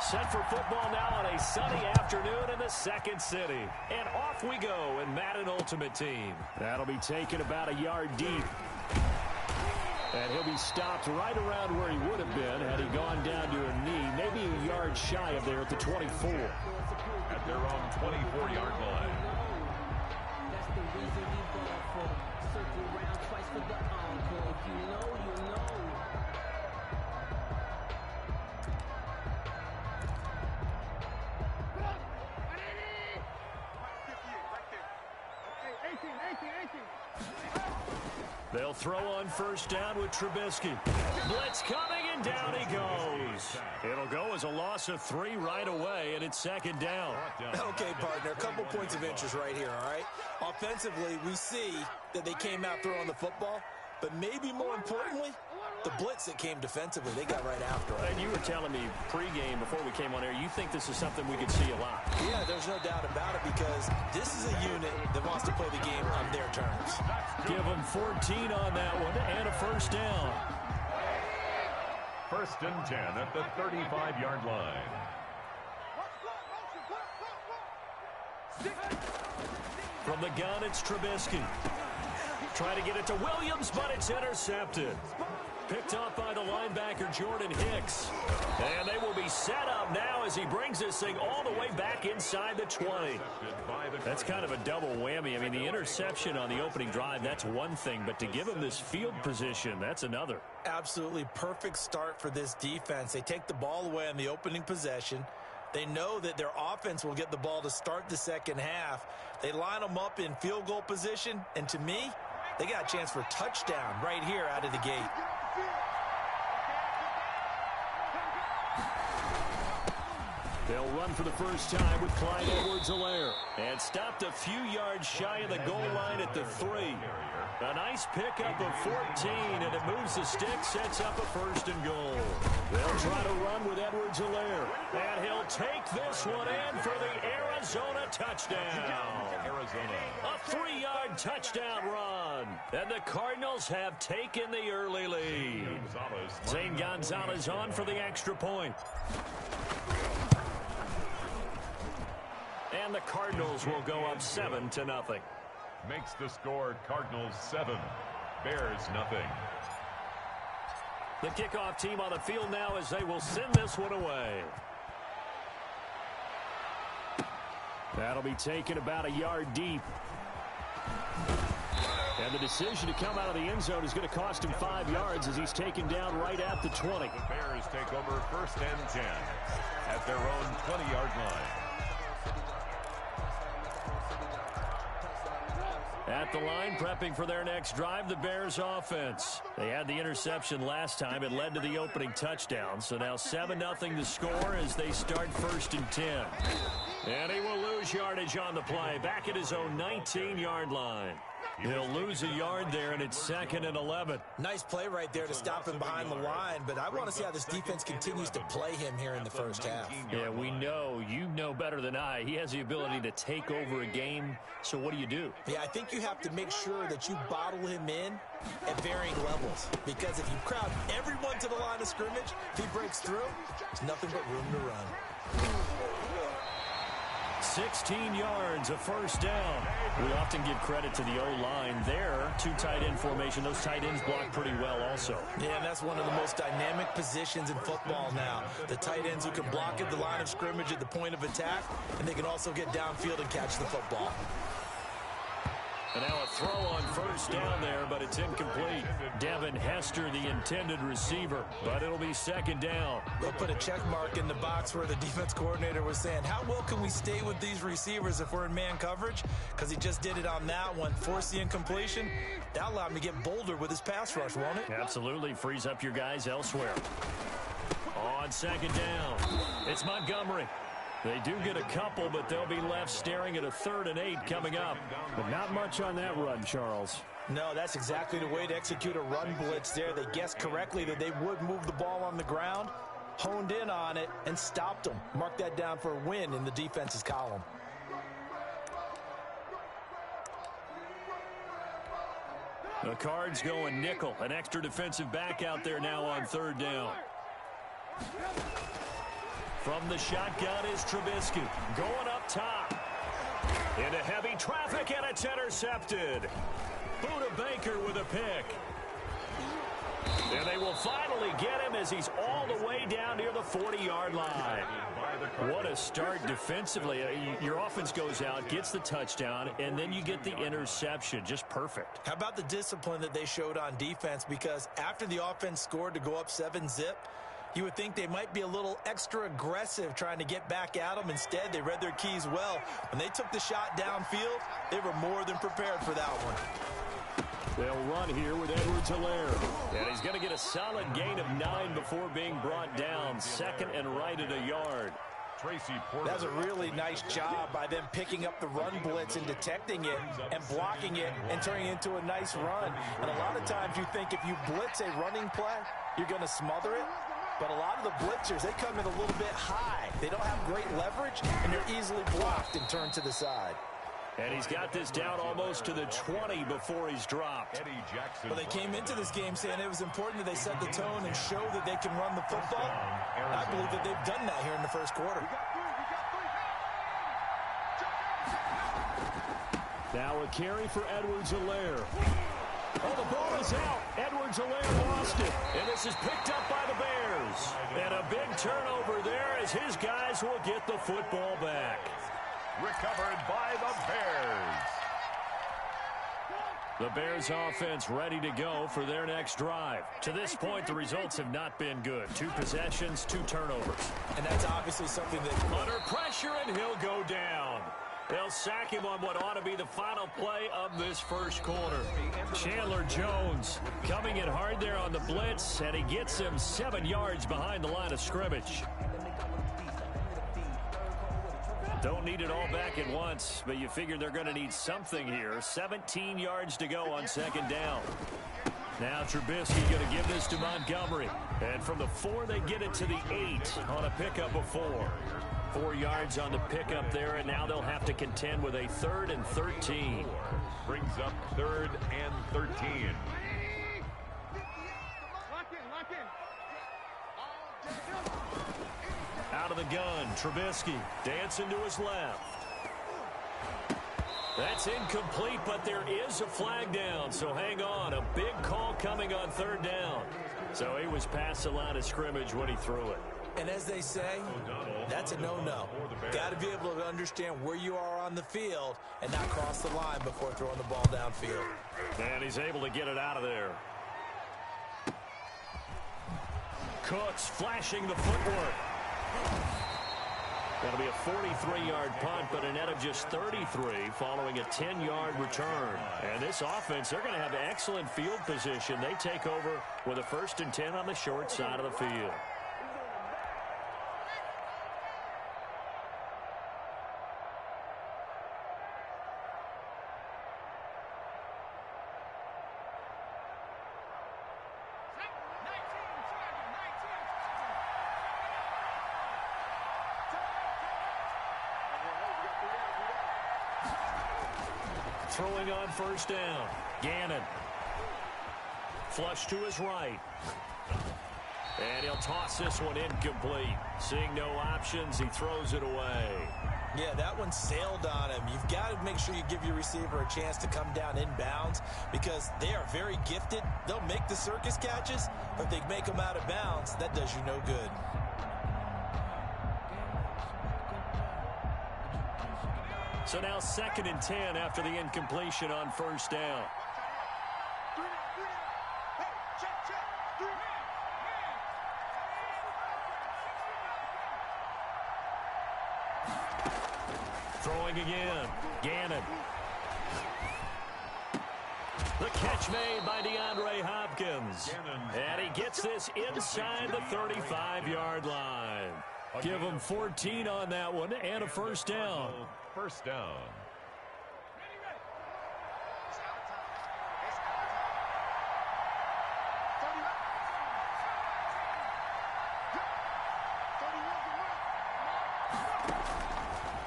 set for football now on a sunny afternoon in the second city. And off we go in Madden Ultimate Team. That'll be taken about a yard deep. And he'll be stopped right around where he would have been had he gone down to a knee, maybe a yard shy of there at the 24. At their own 24-yard line. That's the reason we ball for. Circle round twice for the encore. If you know, you know. They'll throw on first down with Trubisky. Blitz coming, and down he goes. It'll go as a loss of 3 right away, and it's second down. Okay, partner, a couple points of interest right here, all right? Offensively, we see that they came out throwing the football, but maybe more importantly, the blitz that came defensively, they got right after it. And you were telling me pregame before we came on air, you think this is something we could see a lot. Yeah, there's no doubt about it because this is a unit that wants to play the game on their terms. Give them 14 on that one and a first down. First and 10 at the 35-yard line. From the gun, it's Trubisky. Trying to get it to Williams, but it's intercepted. Picked off by the linebacker, Jordan Hicks. And they will be set up now as he brings this thing all the way back inside the 20. That's kind of a double whammy. I mean, the interception on the opening drive, that's one thing. But to give him this field position, that's another. Absolutely perfect start for this defense. They take the ball away on the opening possession. They know that their offense will get the ball to start the second half. They line them up in field goal position. And to me, they got a chance for a touchdown right here out of the gate. They'll run for the first time with Clyde Edwards-Helaire. And stopped a few yards shy of the goal line at the 3. A nice pickup of 14, and it moves the stick, sets up a first and goal. They'll try to run with Edwards-Helaire. And he'll take this one in for the Arizona touchdown. A 3-yard touchdown run. And the Cardinals have taken the early lead. Zane Gonzalez on for the extra point. And the Cardinals will go up 7-0. Makes the score Cardinals 7, Bears nothing. The kickoff team on the field now as they will send this one away. That'll be taken about a yard deep. And the decision to come out of the end zone is going to cost him 5 yards as he's taken down right at the 20. The Bears take over first and 10 at their own 20-yard line. At the line, prepping for their next drive, the Bears offense. They had the interception last time. It led to the opening touchdown. So now 7-0 the score as they start first and 10. And he will lose yardage on the play. Back at his own 19-yard line. He'll lose a yard there, and it's second and 11. Nice play right there to stop him behind the line, but I want to see how this defense continues to play him here in the first half. Yeah, we know. You know better than I. He has the ability to take over a game, so what do? Yeah, I think you have to make sure that you bottle him in at varying levels, because if you crowd everyone to the line of scrimmage, if he breaks through, there's nothing but room to run. 16 yards, a first down. We often give credit to the O-line there. 2 tight end formation. Those tight ends block pretty well also. Yeah, and that's one of the most dynamic positions in football now. The tight ends who can block at the line of scrimmage at the point of attack, and they can also get downfield and catch the football. And now a throw on first down there, but it's incomplete. Devin Hester, the intended receiver, but it'll be second down. They'll put a check mark in the box where the defense coordinator was saying, how well can we stay with these receivers if we're in man coverage? Because he just did it on that one, forced the incompletion. That allowed him to get bolder with his pass rush, won't it? Absolutely, frees up your guys elsewhere. On second down, it's Montgomery. They do get a couple, but they'll be left staring at a 3rd and 8 coming up. But not much on that run, Charles. No, that's exactly the way to execute a run blitz there. They guessed correctly that they would move the ball on the ground, honed in on it, and stopped them. Mark that down for a win in the defense's column. The Cards going nickel. An extra defensive back out there now on 3rd down. From the shotgun is Trubisky. Going up top. Into heavy traffic, and it's intercepted. Buda Baker with a pick. And they will finally get him as he's all the way down near the 40-yard line. What a start defensively. Your offense goes out, gets the touchdown, and then you get the interception. Just perfect. How about the discipline that they showed on defense? Because after the offense scored to go up 7-zip, you would think they might be a little extra aggressive trying to get back at them. Instead, they read their keys well. When they took the shot downfield, they were more than prepared for that one. They'll run here with Edwards-Helaire. And he's going to get a solid gain of 9 before being brought down. Second and right at a yard. That's a really nice job by them picking up the run blitz and detecting it and blocking it and turning it into a nice run. And a lot of times you think if you blitz a running play, you're going to smother it. But a lot of the blitzers, they come in a little bit high. They don't have great leverage, and they're easily blocked and turned to the side. And he's got this down almost to the 20 before he's dropped. Well, they came into this game saying it was important that they set the tone and show that they can run the football. And I believe that they've done that here in the first quarter. Now a carry for Edwards-Helaire. Oh, the ball is out. Edwards-Helaire lost it. And this is picked up by the Bears. And a big turnover there as his guys will get the football back. Recovered by the Bears. The Bears offense ready to go for their next drive. To this point, the results have not been good. 2 possessions, 2 turnovers. And that's obviously something that... Under pressure, and he'll go down. They'll sack him on what ought to be the final play of this first quarter. Chandler Jones coming in hard there on the blitz, and he gets him 7 yards behind the line of scrimmage. Don't need it all back at once, but you figure they're going to need something here. 17 yards to go on second down. Now Trubisky going to give this to Montgomery. And from the 4, they get it to the 8 on a pickup of 4. 4 yards on the pickup there, and now they'll have to contend with a 3rd and 13. Brings up 3rd and 13. Out of the gun, Trubisky dancing to his left. That's incomplete, but there is a flag down, so hang on. A big call coming on 3rd down. So he was past the line of scrimmage when he threw it. And as they say, that's a no-no. Got to be able to understand where you are on the field and not cross the line before throwing the ball downfield. And he's able to get it out of there. Cooks flashing the footwork. That'll be a 43-yard punt, but a net of just 33 following a 10-yard return. And this offense, they're going to have excellent field position. They take over with a 1st and 10 on the short side of the field. Throwing on 1st down. Gannon. Flush to his right. And he'll toss this one incomplete. Seeing no options, he throws it away. Yeah, that one sailed on him. You've got to make sure you give your receiver a chance to come down inbounds because they are very gifted. They'll make the circus catches, but if they make them out of bounds, that does you no good. So now 2nd and 10 after the incompletion on 1st down. Throwing again. Gannon. The catch made by DeAndre Hopkins. And he gets this inside the 35-yard line. Give him 14 on that one and a 1st down. 1st down.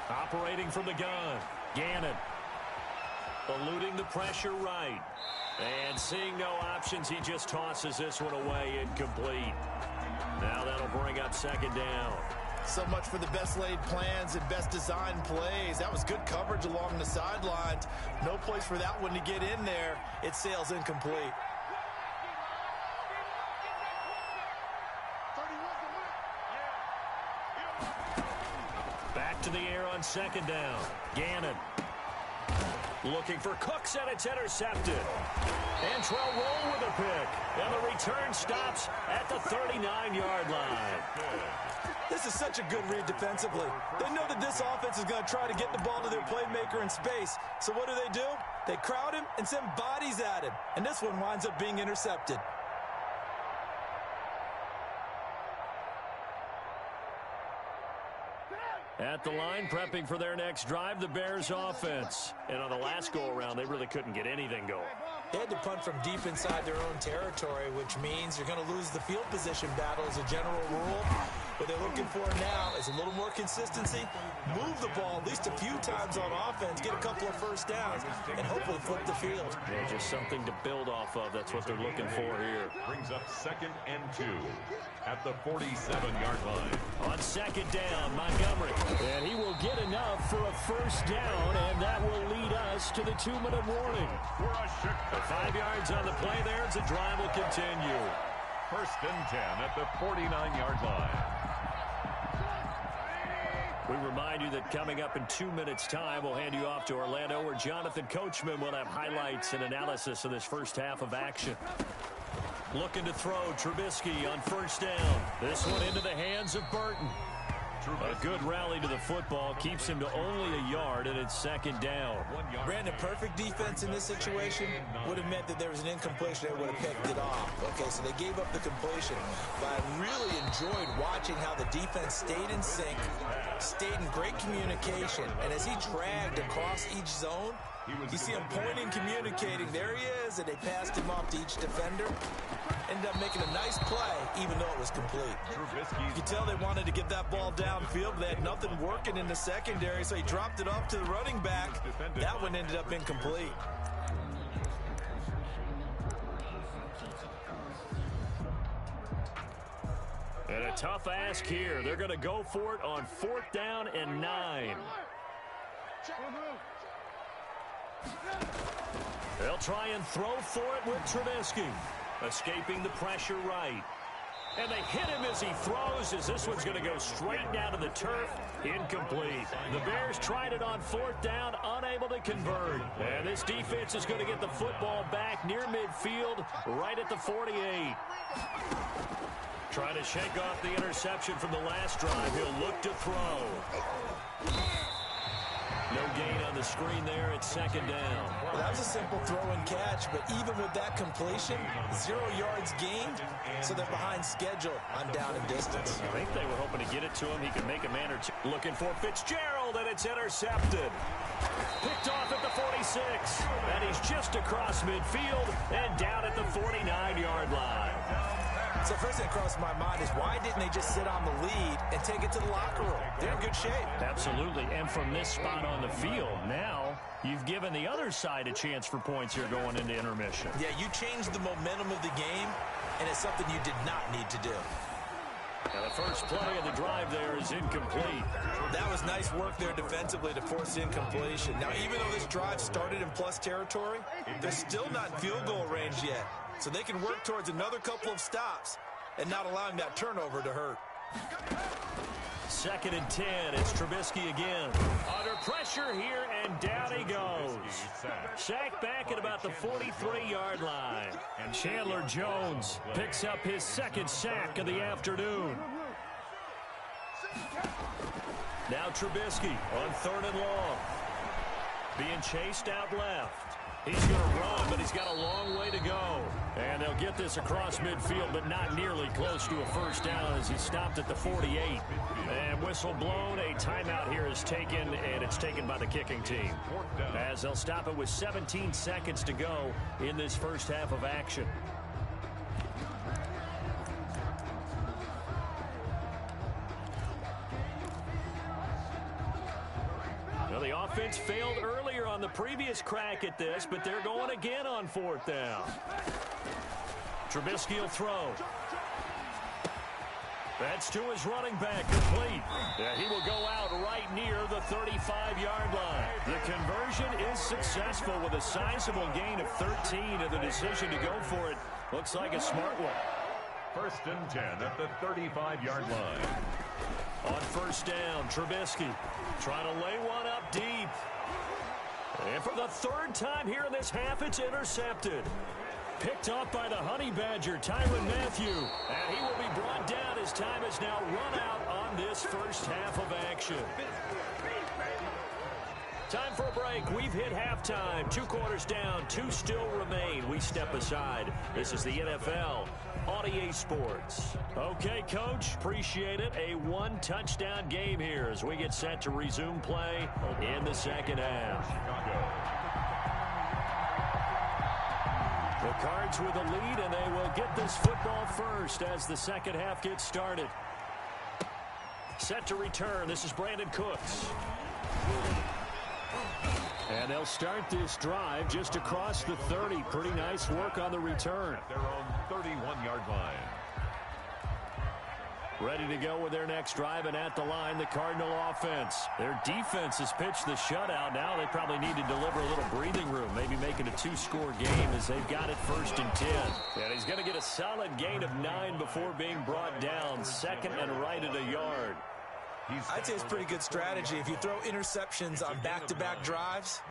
Operating from the gun. Gannon. Eluding the pressure right. And seeing no options, he just tosses this one away incomplete. Now that'll bring up 2nd down. So much for the best laid plans and best designed plays. That was good coverage along the sidelines. No place for that one to get in there. It sails incomplete. Back to the air on second down. Gannon looking for Cooks, and it's intercepted. Antrell Roll with a pick, and the return stops at the 39-yard line. This is such a good read defensively. They know that this offense is going to try to get the ball to their playmaker in space. So what do? They crowd him and send bodies at him. And this one winds up being intercepted. At the line, prepping for their next drive, the Bears offense. And on the last go-around, they really couldn't get anything going. They had to punt from deep inside their own territory, which means you're going to lose the field position battle as a general rule. What they're looking for now is a little more consistency, move the ball at least a few times on offense, get a couple of first downs, and hopefully flip the field. Yeah, just something to build off of. That's what they're looking for here. Brings up 2nd and 2 at the 47-yard line. On second down, Montgomery. And he will get enough for a first down, and that will lead us to the 2-minute warning. The 5 yards on the play there as the drive will continue. 1st and 10 at the 49-yard line. We remind you that coming up in 2 minutes' time, we'll hand you off to Orlando, where Jonathan Coachman will have highlights and analysis of this first half of action. Looking to throw, Trubisky on first down. This one into the hands of Burton. A good rally to the football keeps him to only a yard, and it's second down. Brandon, perfect defense in this situation would have meant that there was an incompletion. They would have picked it off. Okay, so they gave up the completion. But I really enjoyed watching how the defense stayed in sync, stayed in great communication, and as he dragged across each zone, you see him pointing, communicating. There he is, and they passed him off to each defender. Ended up making a nice play, even though it was complete. You could tell they wanted to get that ball downfield, but they had nothing working in the secondary, so he dropped it off to the running back. That one ended up incomplete. And a tough ask here. They're going to go for it on 4th down and 9. They'll try and throw for it with Trubisky. Escaping the pressure right. And they hit him as he throws, as this one's going to go straight down to the turf. Incomplete. The Bears tried it on 4th down, unable to convert. And this defense is going to get the football back near midfield, right at the 48. Trying to shake off the interception from the last drive. He'll look to throw. No gain on the screen there at second down. Well, that was a simple throw and catch, but even with that completion, 0 yards gained, so they're behind schedule on down and distance. I think they were hoping to get it to him. He could make a man or two. Looking for Fitzgerald, and it's intercepted. Picked off at the 46, and he's just across midfield and down at the 49-yard line. So first thing that crossed my mind is why didn't they just sit on the lead and take it to the locker room? They're in good shape. Absolutely, and from this spot on the field, now you've given the other side a chance for points here going into intermission. Yeah, you changed the momentum of the game, and it's something you did not need to do. Now the first play of the drive there is incomplete. That was nice work there defensively to force incompletion. Now, even though this drive started in plus territory, they're still not in field goal range yet. So they can work towards another couple of stops and not allowing that turnover to hurt. 2nd and 10. It's Trubisky again. Under pressure here, and down he goes. Sacked back at about the 43-yard line. And Chandler Jones picks up his 2nd sack of the afternoon. Now Trubisky on 3rd and long. Being chased out left. He's going to run, but he's got a long way to go. And they'll get this across midfield, but not nearly close to a first down as he stopped at the 48. And whistle blown. A timeout here is taken, and it's taken by the kicking team. As they'll stop it with 17 seconds to go in this first half of action. The offense failed earlier on the previous crack at this, but they're going again on 4th down. Trubisky will throw. That's to his running back, complete. Yeah, he will go out right near the 35-yard line. The conversion is successful with a sizable gain of 13, and the decision to go for it looks like a smart one. 1st and 10 at the 35-yard line. On 1st down, Trubisky trying to lay one up deep. And for the 3rd time here in this half, it's intercepted. Picked off by the Honey Badger, Tyrann Mathieu. And he will be brought down as time has now run out on this first half of action. Time for a break. We've hit halftime. 2 quarters down, 2 still remain. We step aside. This is the NFL on EA Sports. Okay, Coach, appreciate it. A 1-touchdown game here as we get set to resume play in the 2nd half. The Cards with a lead, and they will get this football first as the 2nd half gets started. Set to return. This is Brandon Cooks. And they'll start this drive just across the 30. Pretty nice work on the return. At their own 31-yard line. Ready to go with their next drive, and at the line, the Cardinal offense. Their defense has pitched the shutout. Now they probably need to deliver a little breathing room, maybe make it a 2-score game as they've got it 1st and 10. And he's going to get a solid gain of 9 before being brought down. 2nd and right at a yard. I'd say it's pretty good strategy. If you throw interceptions on back-to-back drives,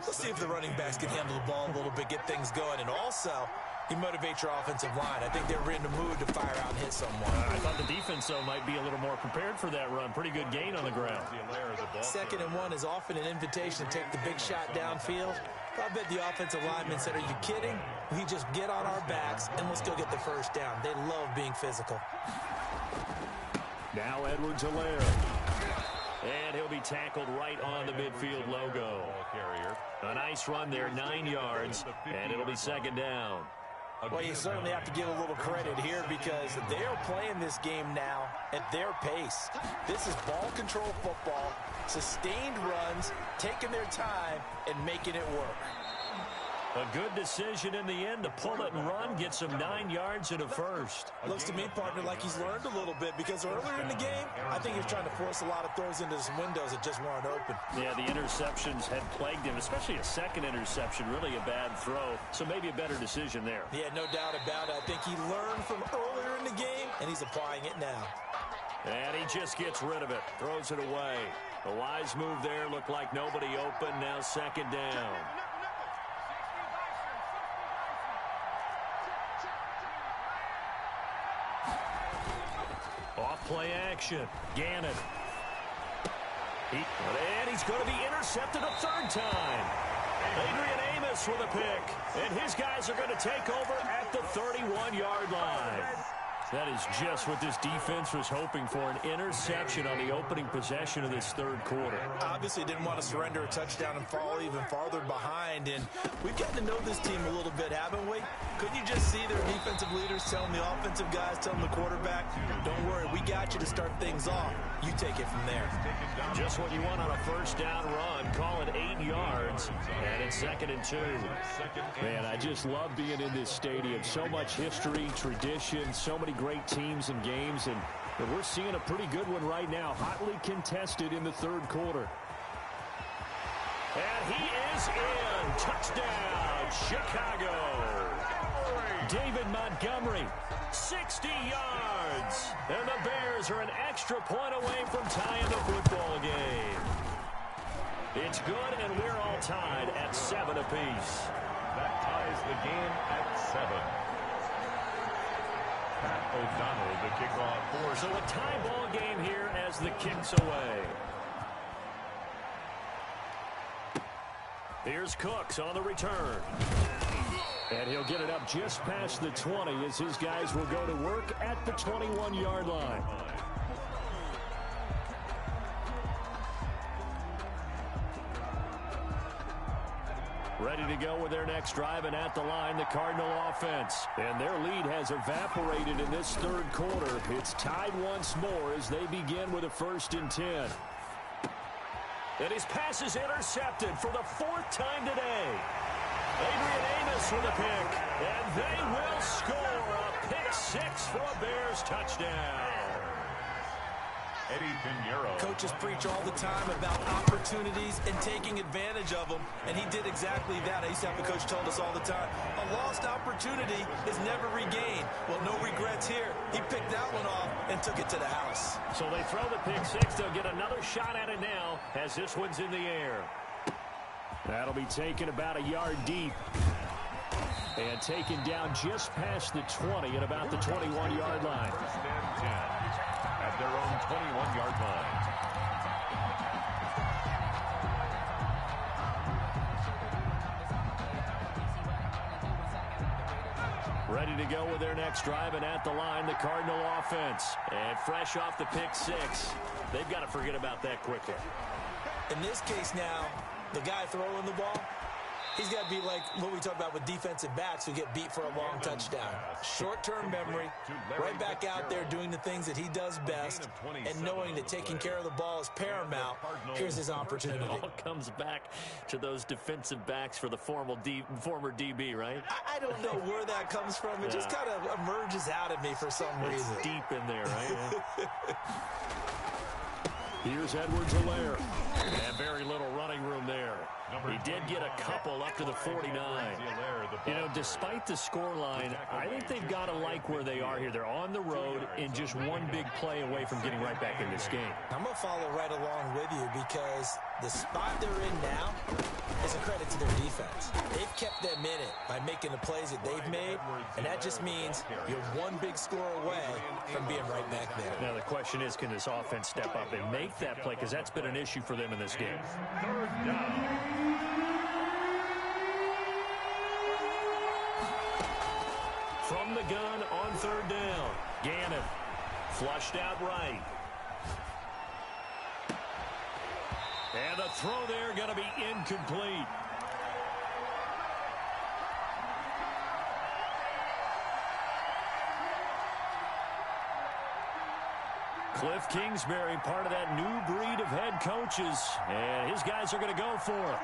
let's see if the running backs can handle the ball a little bit, get things going, and also you motivate your offensive line. I think they're in the mood to fire out and hit someone. I thought the defense, though, might be a little more prepared for that run. Pretty good gain on the ground. 2nd and 1 is often an invitation to take the big shot downfield. I bet the offensive lineman said, are you kidding? We just get on our backs and let's go get the 1st down. They love being physical. Now Edwards-Helaire. And he'll be tackled right on the midfield logo. A nice run there, 9 yards, and it'll be 2nd down. Well, you certainly have to give a little credit here because they are playing this game now at their pace. This is ball control football, sustained runs, taking their time, and making it work. A good decision in the end to pull it and run, get some 9 yards and a 1st. Looks to me, partner, like he's learned a little bit because earlier in the game, I think he was trying to force a lot of throws into some windows that just weren't open. Yeah, the interceptions had plagued him, especially a 2nd interception, really a bad throw. So maybe a better decision there. Yeah, no doubt about it. I think he learned from earlier in the game, and he's applying it now. And he just gets rid of it, throws it away. A wise move there, looked like nobody open, now 2nd down. Off-play action. Gannon. And he's going to be intercepted a 3rd time. Adrian Amos with a pick. And his guys are going to take over at the 31-yard line. That is just what this defense was hoping for, an interception on the opening possession of this 3rd quarter. Obviously didn't want to surrender a touchdown and fall even farther behind, and we've gotten to know this team a little bit, haven't we? Couldn't you just see their defensive leaders telling the offensive guys, telling the quarterback, don't worry, we got you to start things off. You take it from there. Just what you want on a 1st down run. Call it 8 yards, and it's 2nd and 2. Man, I just love being in this stadium. So much history, tradition, so many great teams and games, and we're seeing a pretty good one right now, hotly contested in the 3rd quarter. And he is in. Touchdown, Chicago. David Montgomery, 60 yards. And the Bears are an extra point away from tying the football game. It's good, and we're all tied at 7 apiece. That ties the game at 7. Pat O'Donnell, the kickoff for. So a tie ball game here as the kick's away. Here's Cooks on the return. And he'll get it up just past the 20 as his guys will go to work at the 21-yard line. Ready to go with their next drive, and at the line, the Cardinal offense. And their lead has evaporated in this 3rd quarter. It's tied once more as they begin with a 1st and 10. And his pass is intercepted for the 4th time today. Adrian Amos with a pick, and they will score a pick 6 for a Bears touchdown. Coaches preach all the time about opportunities and taking advantage of them, and he did exactly that. I used to have a coach told us all the time, a lost opportunity is never regained. Well, no regrets here. He picked that one off and took it to the house. So they throw the pick six. They'll get another shot at it now as this one's in the air. That'll be taken about a yard deep. And taken down just past the 20 at about the 21-yard line. First and 10 at their own 21-yard line. Ready to go with their next drive, and at the line, the Cardinal offense. And fresh off the pick six, they've got to forget about that quickly. In this case now, the guy throwing the ball, he's got to be like what we talk about with defensive backs who get beat for a long touchdown. Short-term memory, right back out there doing the things that he does best, and knowing that taking care of the ball is paramount. Here's his opportunity. It all comes back to those defensive backs for the former DB, right? I don't know where that comes from. It just kind of emerges out of me for some reason. It's deep in there, right? Here's Edwards-Helaire. And very little running room there. He did get a couple up to the 49. You know, despite the scoreline, I think they've got to like where they are here. They're on the road and just one big play away from getting right back in this game. I'm going to follow right along with you because the spot they're in now is a credit to their defense. They've kept them in it by making the plays that they've made, and that just means you're one big score away from being right back there. Now, the question is, can this offense step up and make that play? Because that's been an issue for them in this game. Third down. From the gun on third down. Gannon flushed out right. And the throw there going to be incomplete. Cliff Kingsbury, part of that new breed of head coaches. And his guys are going to go for it.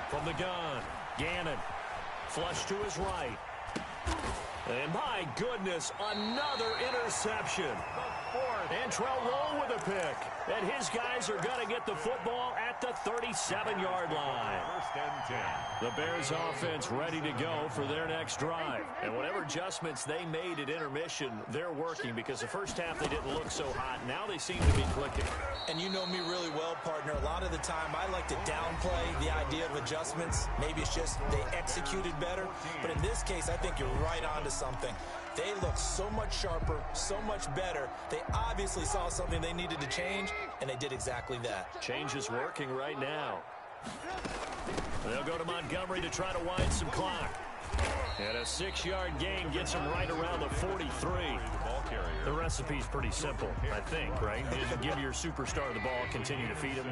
From the gun, Gannon, flush to his right. And my goodness, another interception. Antrell Roll with a pick. And his guys are going to get the football at the 37-yard line. First and 10. The Bears offense ready to go for their next drive. And whatever adjustments they made at intermission, they're working because the first half they didn't look so hot. Now they seem to be clicking. And you know me really well, partner. A lot of the time I like to downplay the idea of adjustments. Maybe it's just they executed better. But in this case, I think you're right onto something. They look so much sharper, so much better. They obviously saw something they needed to change, and they did exactly that. Change is working right now. They'll go to Montgomery to try to wind some clock. And a 6-yard gain gets him right around the 43. The recipe's pretty simple, I think, right? Just give your superstar the ball, continue to feed him.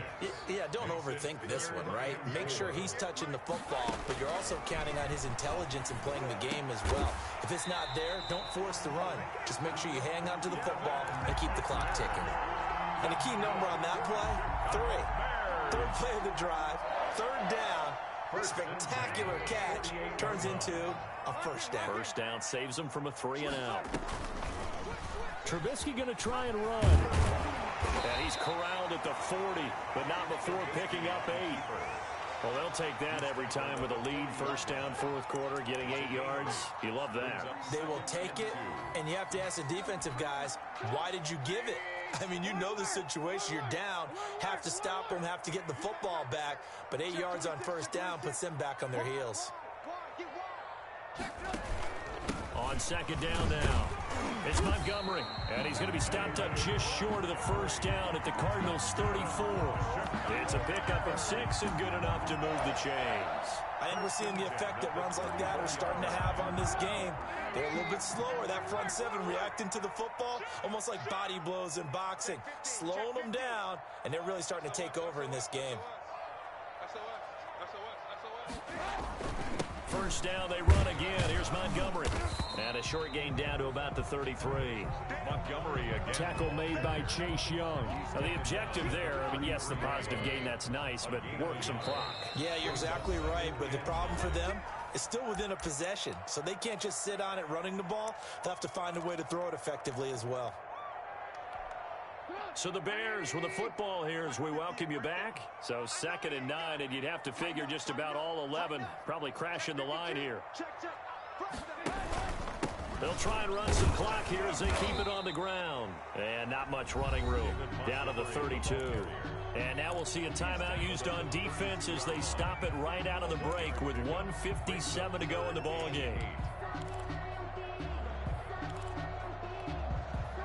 Yeah, don't overthink this one, right? Make sure he's touching the football, but you're also counting on his intelligence in playing the game as well. If it's not there, don't force the run. Just make sure you hang on to the football and keep the clock ticking. And the key number on that play, 3. Third play of the drive, third down. Spectacular catch turns into a first down. First down saves them from a 3-and-out. Trubisky going to try and run. And he's corralled at the 40, but not before picking up 8. Well, they'll take that every time with a lead. First down, fourth quarter, getting 8 yards. You love that. They will take it, and you have to ask the defensive guys, why did you give it? I mean, you know the situation. You're down, have to stop them, have to get the football back. But 8 yards on first down puts them back on their heels. On second down now, it's Montgomery. And he's going to be stopped up just short of the first down at the Cardinals' 34. It's a pickup of 6 and good enough to move the chains. I think we're seeing the effect that runs like that are starting to have on this game. They're a little bit slower. That front seven reacting to the football, almost like body blows in boxing, slowing them down, and they're really starting to take over in this game. First down, they run again. Here's Montgomery. And a short gain down to about the 33. Montgomery again. Tackle made by Chase Young. Now, the objective there, I mean, yes, the positive gain, that's nice, but work some clock. Yeah, you're exactly right, but the problem for them is still within a possession, so they can't just sit on it running the ball. They'll have to find a way to throw it effectively as well. So the Bears with the football here as we welcome you back. So 2nd and 9, and you'd have to figure just about all 11 probably crashing the line here. They'll try and run some clock here as they keep it on the ground. And not much running room. Down to the 32. And now we'll see a timeout used on defense as they stop it right out of the break with 1:57 to go in the ball game.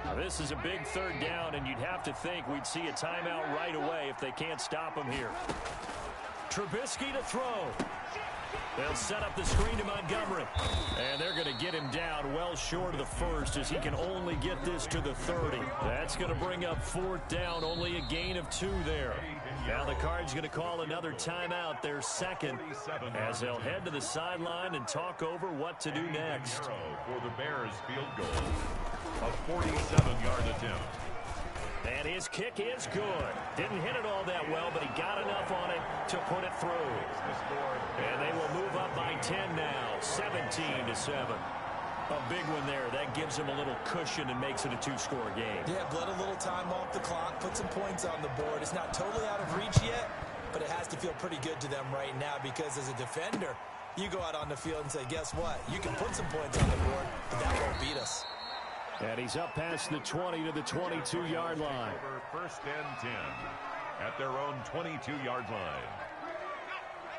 Now this is a big 3rd down, and you'd have to think we'd see a timeout right away if they can't stop him here. Trubisky to throw. They'll set up the screen to Montgomery. And they're going to get him down well short of the first as he can only get this to the 30. That's going to bring up 4th down, only a gain of 2 there. Now the Cards going to call another timeout, their 2nd, as they'll head to the sideline and talk over what to do next. For the Bears field goal, a 47-yard attempt. And his kick is good. Didn't hit it all that well, but he got enough on it to put it through. And they will move up by 10 now, 17-7. A big one there. That gives them a little cushion and makes it a 2-score game. Yeah, let a little time off the clock, put some points on the board. It's not totally out of reach yet, but it has to feel pretty good to them right now because as a defender, you go out on the field and say, guess what? You can put some points on the board, but that won't beat us. And he's up past the 20 to the 22-yard line. 1st and 10 at their own 22-yard line.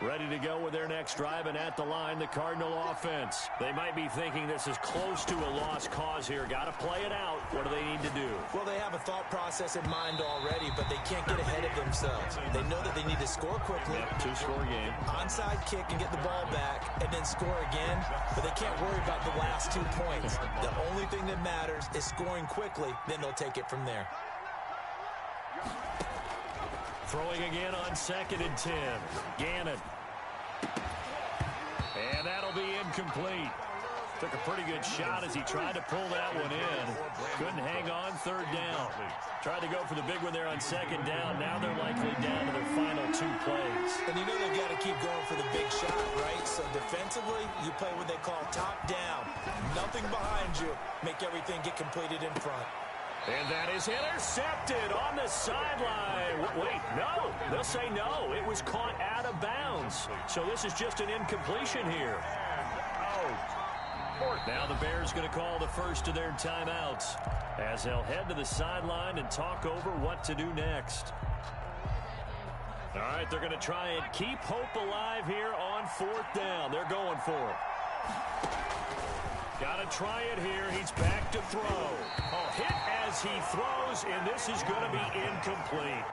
Ready to go with their next drive, and at the line, the Cardinal offense. They might be thinking this is close to a lost cause here. Got to play it out. What do they need to do? Well, they have a thought process in mind already, but they can't get ahead of themselves. They know that they need to score quickly. 2-score game. Onside kick and get the ball back, and then score again. But they can't worry about the last 2 points. The only thing that matters is scoring quickly. Then they'll take it from there. Throwing again on 2nd and 10. Gannon. And that'll be incomplete. Took a pretty good shot as he tried to pull that one in. Couldn't hang on 3rd down. Tried to go for the big one there on 2nd down. Now they're likely down to their final 2 plays. And you know they've got to keep going for the big shot, right? So defensively, you play what they call top down. Nothing behind you. Make everything get completed in front. And that is intercepted on the sideline. Wait, no. They'll say no. It was caught out of bounds. So this is just an incompletion here. Now the Bears going to call the first of their timeouts as they'll head to the sideline and talk over what to do next. All right, they're going to try and keep hope alive here on 4th down. They're going for it. Got to try it here. He's back to throw. Hit as he throws, and this is going to be incomplete.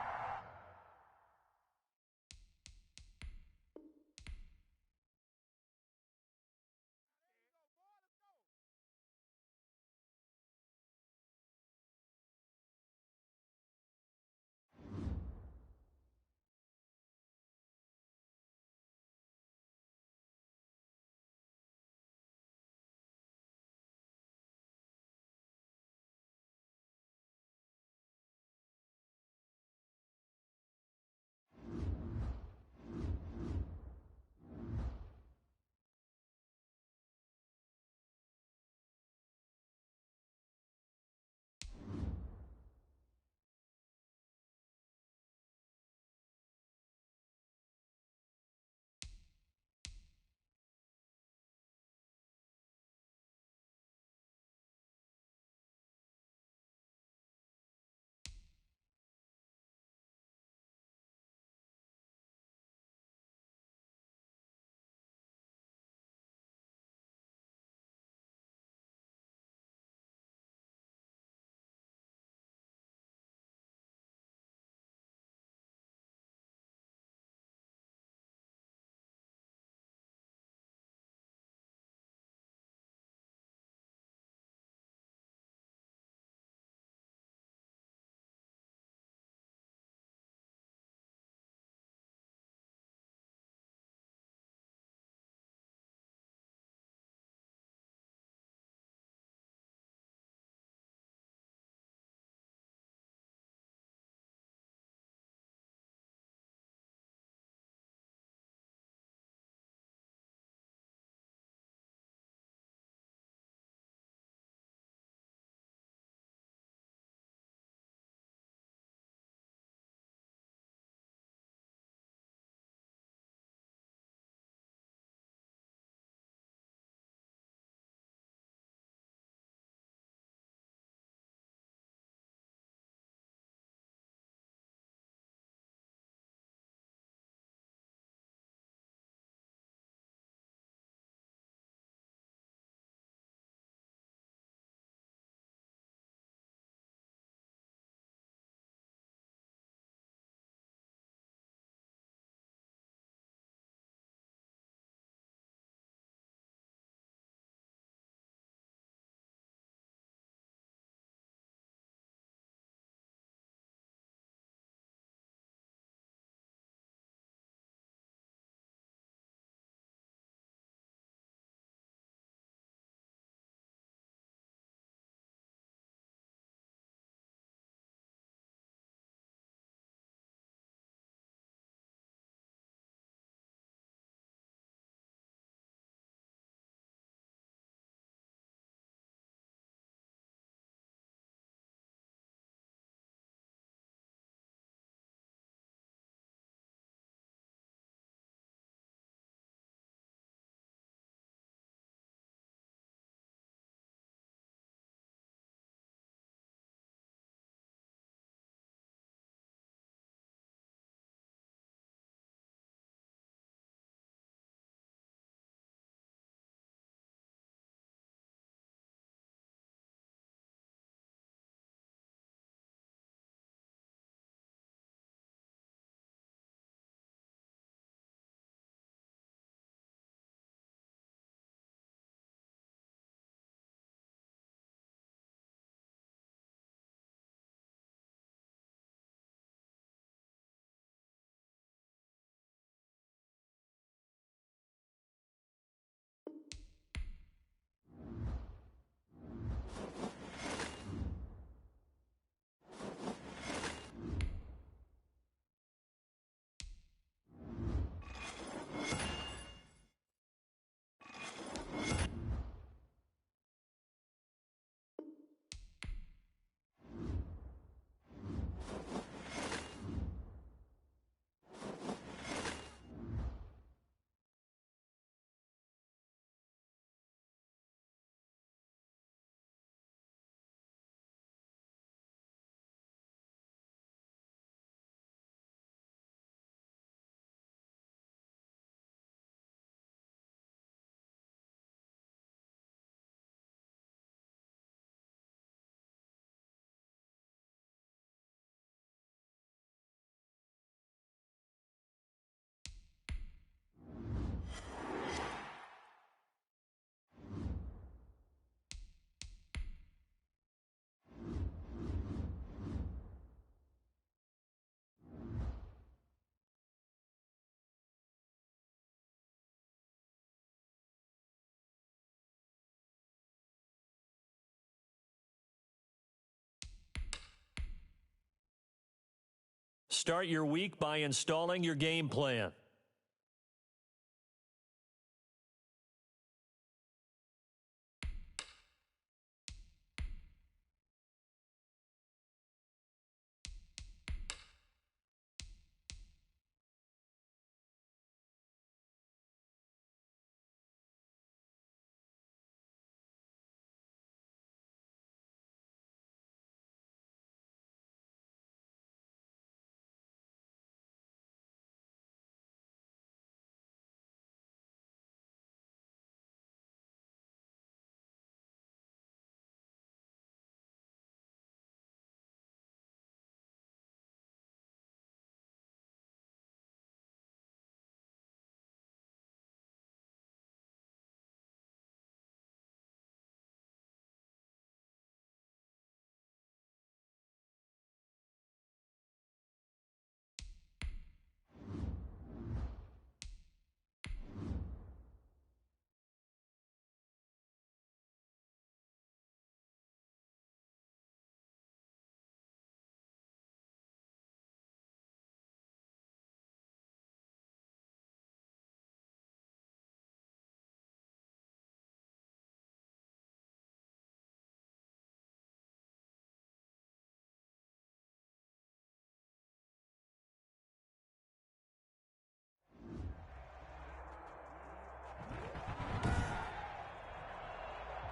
Start your week by installing your game plan.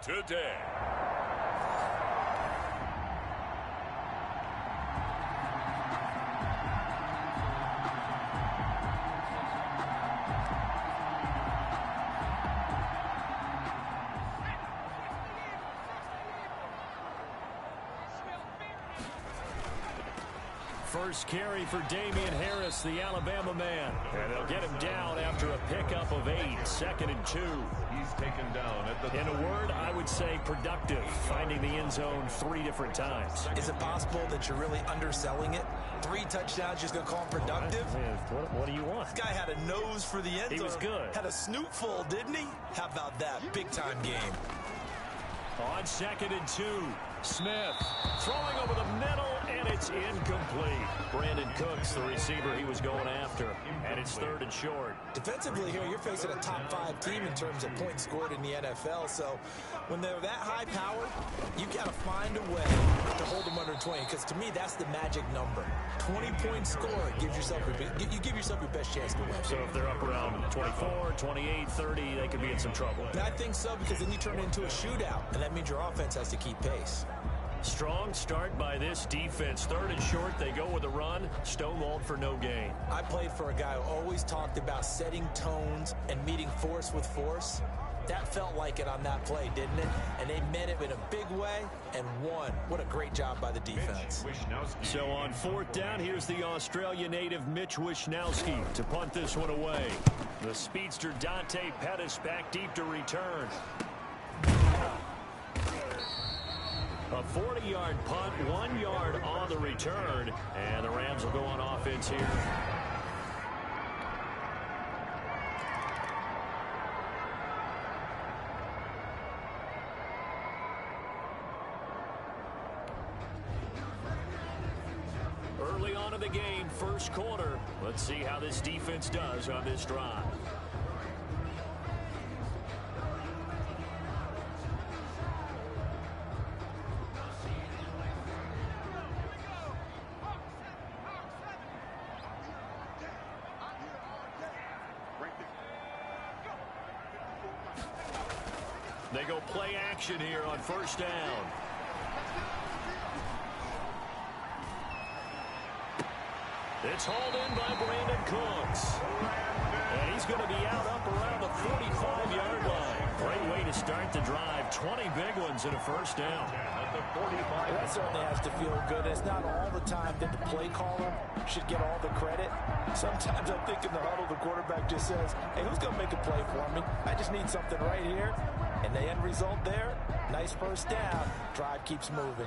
Today. First carry for Damian Harris, the Alabama man. And they'll get him down after a pickup of 8, 2nd and 2. He's taken down at the... In a word, I would say productive, finding the end zone 3 different times. Is it possible that you're really underselling it? 3 touchdowns, just going to call him productive? What do you want? This guy had a nose for the end zone. He was good. Had a snoot full, didn't he? How about that? Big-time game. On 2nd and 2, Smith throwing over the middle, and it's incomplete. Brandon Cooks, the receiver he was going after, and it's 3rd and short. Defensively here, you're facing a top 5 team in terms of points scored in the NFL, so when they're that high-powered, you got to find a way to hold them under 20, because to me, that's the magic number. 20-point score gives yourself you give yourself your best chance to win. So if they're up around 24, 28, 30, they could be in some trouble. And I think so, because then you turn it into a shootout, and that means your offense has to keep pace. Strong start by this defense. 3rd and short, they go with a run. Stonewalled for no gain. I played for a guy who always talked about setting tones and meeting force with force. That felt like it on that play, didn't it? And they meant it in a big way and won. What a great job by the defense. So on 4th down, here's the Australia native Mitch Wishnowsky to punt this one away. The speedster Dante Pettis back deep to return. A 40-yard punt, 1 yard on the return, and the Rams will go on offense here. Early on in the game, first quarter. Let's see how this defense does on this drive. They go play action here on 1st down. It's hauled in by Brandon Cooks. And he's going to be out up around the 45-yard line. Great way to start the drive. 20 big ones and a 1st down. That certainly has to feel good. It's not all the time that the play caller should get all the credit. Sometimes I think in the huddle, the quarterback just says, hey, who's going to make a play for me? I just need something right here. And the end result there, nice 1st down. Drive keeps moving.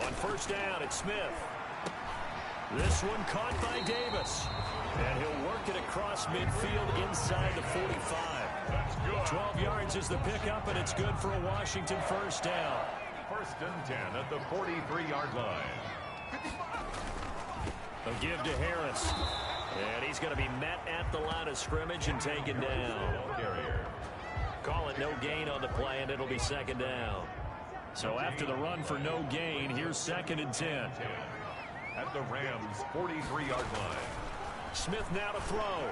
On 1st down, it's Smith. This one caught by Davis. And he'll work it across midfield inside the 45. 12 yards is the pickup, and it's good for a Washington first down. First and 10 at the 43-yard line. A give to Harris. And he's going to be met at the line of scrimmage and taken down. Call it no gain on the play, and it'll be second down. So after the run for no gain, here's second and 10. At the Rams' 43-yard line. Smith now to throw.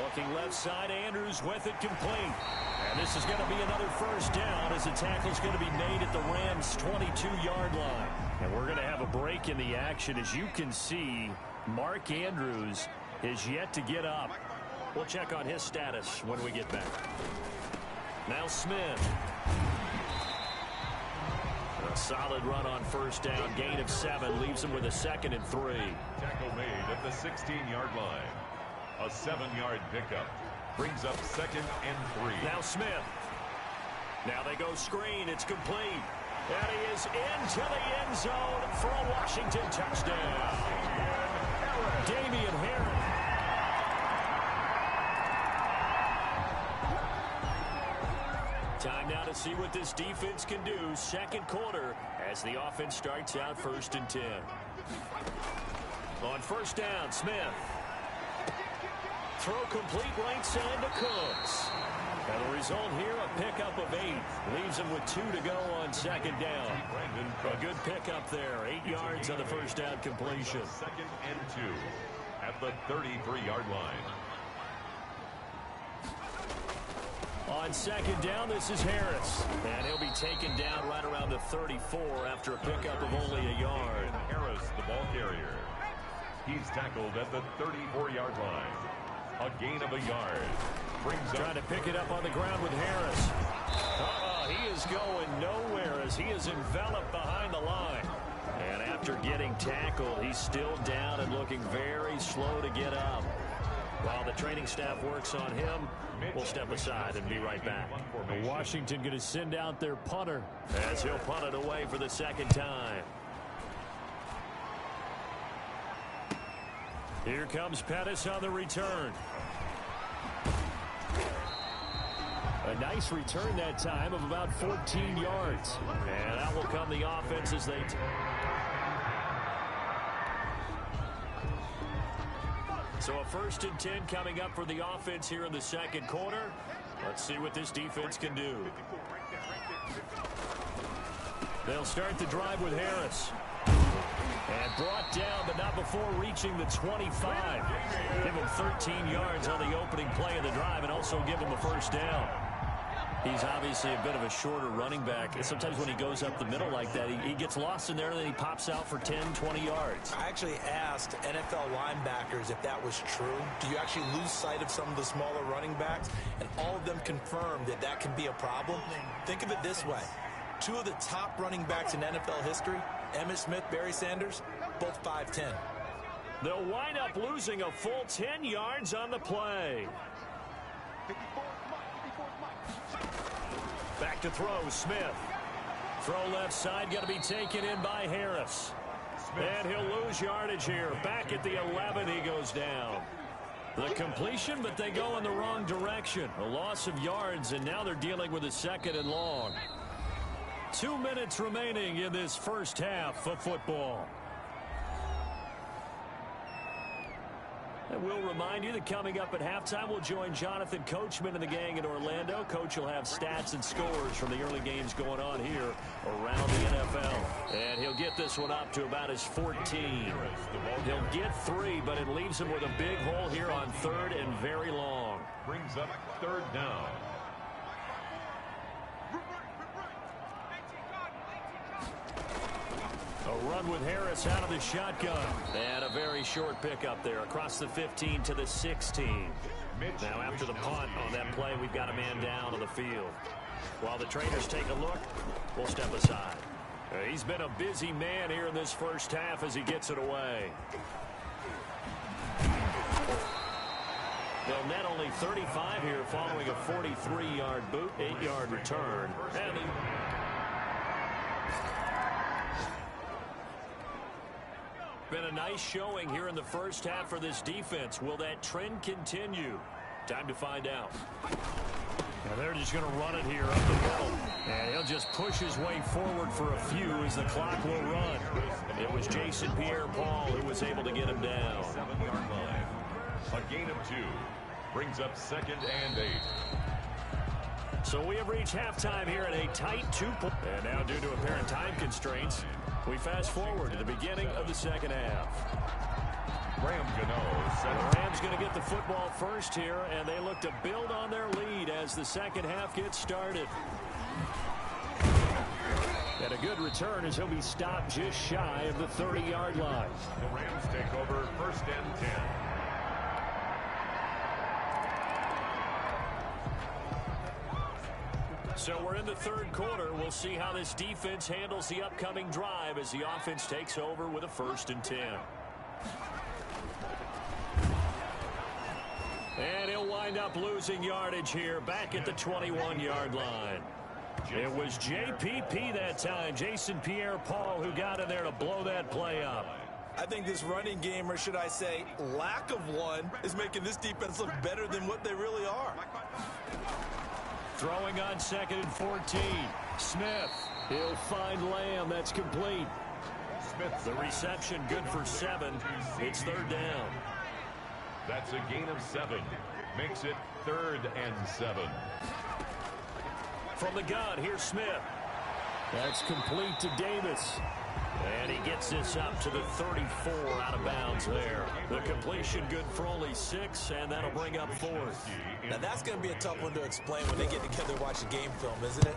Looking left side, Andrews with it complete. And this is going to be another first down as the tackle's going to be made at the Rams' 22-yard line. And we're going to have a break in the action. As you can see, Mark Andrews is yet to get up. We'll check on his status when we get back. Now Smith. A solid run on first down. Gain of 7 leaves him with a 2nd and 3. Tackle made at the 16-yard line. A 7-yard pickup brings up 2nd and 3. Now Smith. Now they go screen. It's complete. And he is into the end zone for a Washington touchdown. Damian Harris. Time now to see what this defense can do. Second quarter as the offense starts out first and 10. On first down, Smith. Throw complete right side to Cooks. And the result here, a pickup of 8. Leaves him with 2 to go on second down. A good pickup there. 8 yards on the first down completion. 2nd and 2 at the 33-yard line. On second down, this is Harris. And he'll be taken down right around the 34 after a pickup of only a yard. Harris, the ball carrier. He's tackled at the 34-yard line. A gain of a yard. Trying to pick it up on the ground with Harris. He is going nowhere as he is enveloped behind the line. And after getting tackled, he's still down and looking very slow to get up. While the training staff works on him, we'll step aside and be right back. Washington going to send out their punter as he'll punt it away for the second time. Here comes Pettis on the return. A nice return that time of about 14 yards. And that will come the offense as they... So a first and 10 coming up for the offense here in the second quarter. Let's see what this defense can do. They'll start the drive with Harris. And brought down, but not before reaching the 25. Give him 13 yards on the opening play of the drive and also give him a first down. He's obviously a bit of a shorter running back. Sometimes when he goes up the middle like that, he gets lost in there and then he pops out for 10, 20 yards. I actually asked NFL linebackers if that was true. Do you actually lose sight of some of the smaller running backs? And all of them confirmed that that can be a problem. Think of it this way. 2 of the top running backs in NFL history, Emmitt Smith, Barry Sanders, both 5'10". They'll wind up losing a full 10 yards on the play. Back to throw, Smith. Throw left side, going to be taken in by Harris. And he'll lose yardage here. Back at the 11, he goes down. The completion, but they go in the wrong direction. A loss of yards, and now they're dealing with a 2nd and long. 2 minutes remaining in this first half of football. And we'll remind you that coming up at halftime, we'll join Jonathan Coachman and the gang in Orlando. Coach will have stats and scores from the early games going on here around the NFL. And he'll get this one up to about his 14. He'll get 3, but it leaves him with a big hole here on 3rd and very long. Brings up 3rd down. A run with Harris out of the shotgun. And a very short pickup there across the 15 to the 16. Now after the punt on that play, we've got a man down on the field. While the trainers take a look, we'll step aside. He's been a busy man here in this first half as he gets it away. They'll net only 35 here following a 43-yard boot, 8-yard return. And Been a nice showing here in the first half for this defense. Will that trend continue? Time to find out. And they're just going to run it here up the middle. And he'll just push his way forward for a few as the clock will run. It was Jason Pierre-Paul who was able to get him down. 7-yard line. A gain of 2 brings up 2nd and 8. So we have reached halftime here at a tight 2-point. And now due to apparent time constraints, we fast forward to the beginning of the second half. The Rams going to get the football first here, and they look to build on their lead as the second half gets started. And a good return as he'll be stopped just shy of the 30-yard line. The Rams take over 1st and 10. So we're in the third quarter. We'll see how this defense handles the upcoming drive as the offense takes over with a 1st and 10. And he'll wind up losing yardage here back at the 21-yard line. It was JPP that time, Jason Pierre-Paul, who got in there to blow that play up. I think this running game, or should I say lack of one, is making this defense look better than what they really are. Throwing on 2nd and 14. Smith. He'll find Lamb. That's complete. The reception good for 7. It's 3rd down. That's a gain of 7. Makes it 3rd and 7. From the gun, here's Smith. That's complete to Davis. And he gets this up to the 34 out of bounds there. The completion good for only 6, and that'll bring up 4th. Now that's going to be a tough one to explain when they get together watching game film, isn't it?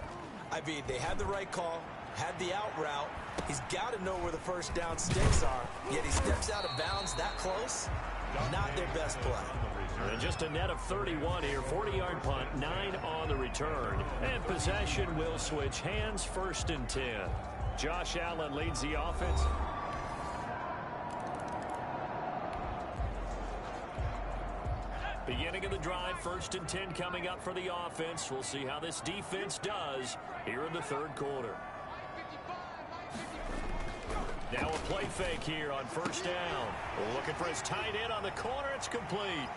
I mean, they had the right call, had the out route. He's got to know where the first down sticks are, yet he steps out of bounds that close. Not their best play. And just a net of 31 here. 40-yard punt, 9 on the return. And possession will switch hands, 1st and 10. Josh Allen leads the offense. Beginning of the drive, 1st and 10 coming up for the offense. We'll see how this defense does here in the third quarter. Now a play fake here on 1st down. Looking for his tight end on the corner. It's complete.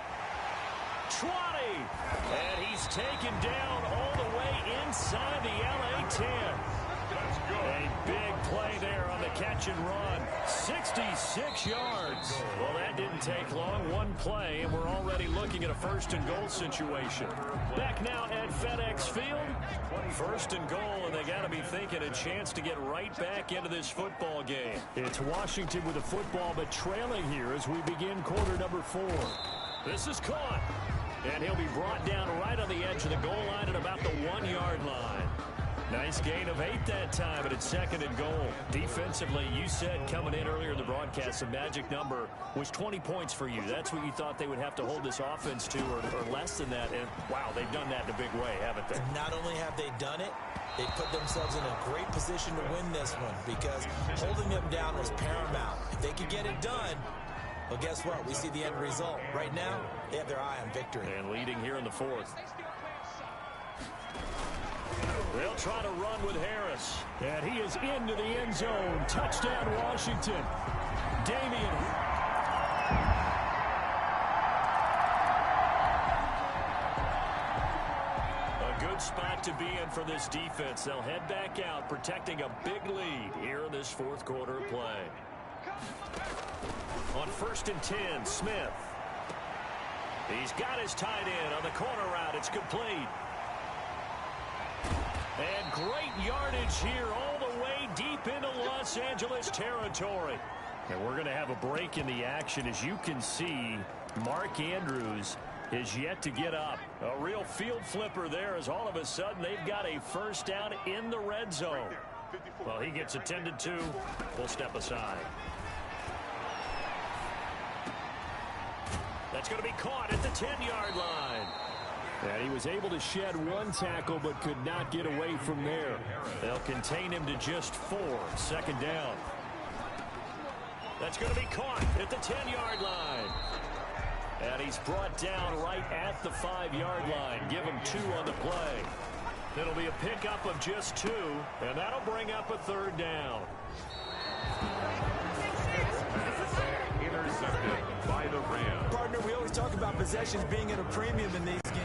20. And he's taken down all the way inside the LA 10. That's good. A big play there on the catch and run. 66 yards. Well, that didn't take long. One play, and we're already looking at a 1st and goal situation. Back now at FedEx Field. 1st and goal, and they got to be thinking a chance to get right back into this football game. It's Washington with the football, but trailing here as we begin quarter number 4. This is caught. And he'll be brought down right on the edge of the goal line at about the 1-yard line. Nice gain of 8 that time, but it's 2nd and goal. Defensively, you said coming in earlier in the broadcast, the magic number was 20 points for you. That's what you thought they would have to hold this offense to, or less than that. And, wow, they've done that in a big way, haven't they? Not only have they done it, they put themselves in a great position to win this one because holding them down was paramount. If they could get it done, well, guess what? We see the end result. Right now, they have their eye on victory. And leading here in the 4th. They'll try to run with Harris. And he is into the end zone. Touchdown, Washington. Damian. A good spot to be in for this defense. They'll head back out, protecting a big lead here in this 4th quarter of play. On 1st and 10, Smith. He's got his tight end on the corner route. It's complete. And great yardage here all the way deep into Los Angeles territory. And we're going to have a break in the action. As you can see, Mark Andrews is yet to get up. A real field flipper there as all of a sudden they've got a 1st down in the red zone. Well, he gets attended to. We'll step aside. That's going to be caught at the 10-yard line. And he was able to shed 1 tackle but could not get away from there. They'll contain him to just 4. 2nd down. That's going to be caught at the 10-yard line. And he's brought down right at the 5-yard line. Give him 2 on the play. It'll be a pickup of just 2, and that'll bring up a 3rd down. intercepted by the Rams. Partner, we always talk about possessions being at a premium in these games.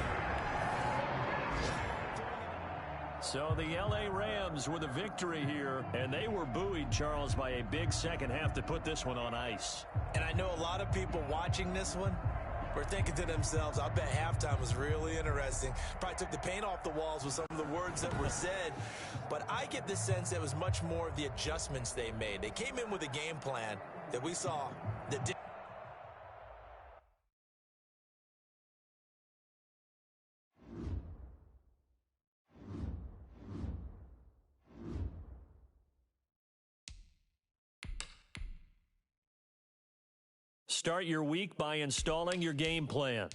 So the L.A. Rams with a victory here, and they were buoyed, Charles, by a big second half to put this one on ice. And I know a lot of people watching this one were thinking to themselves, I bet halftime was really interesting. Probably took the paint off the walls with some of the words that were said. But I get the sense it was much more of the adjustments they made. They came in with a game plan that we saw that did. Start your week by installing your game plan.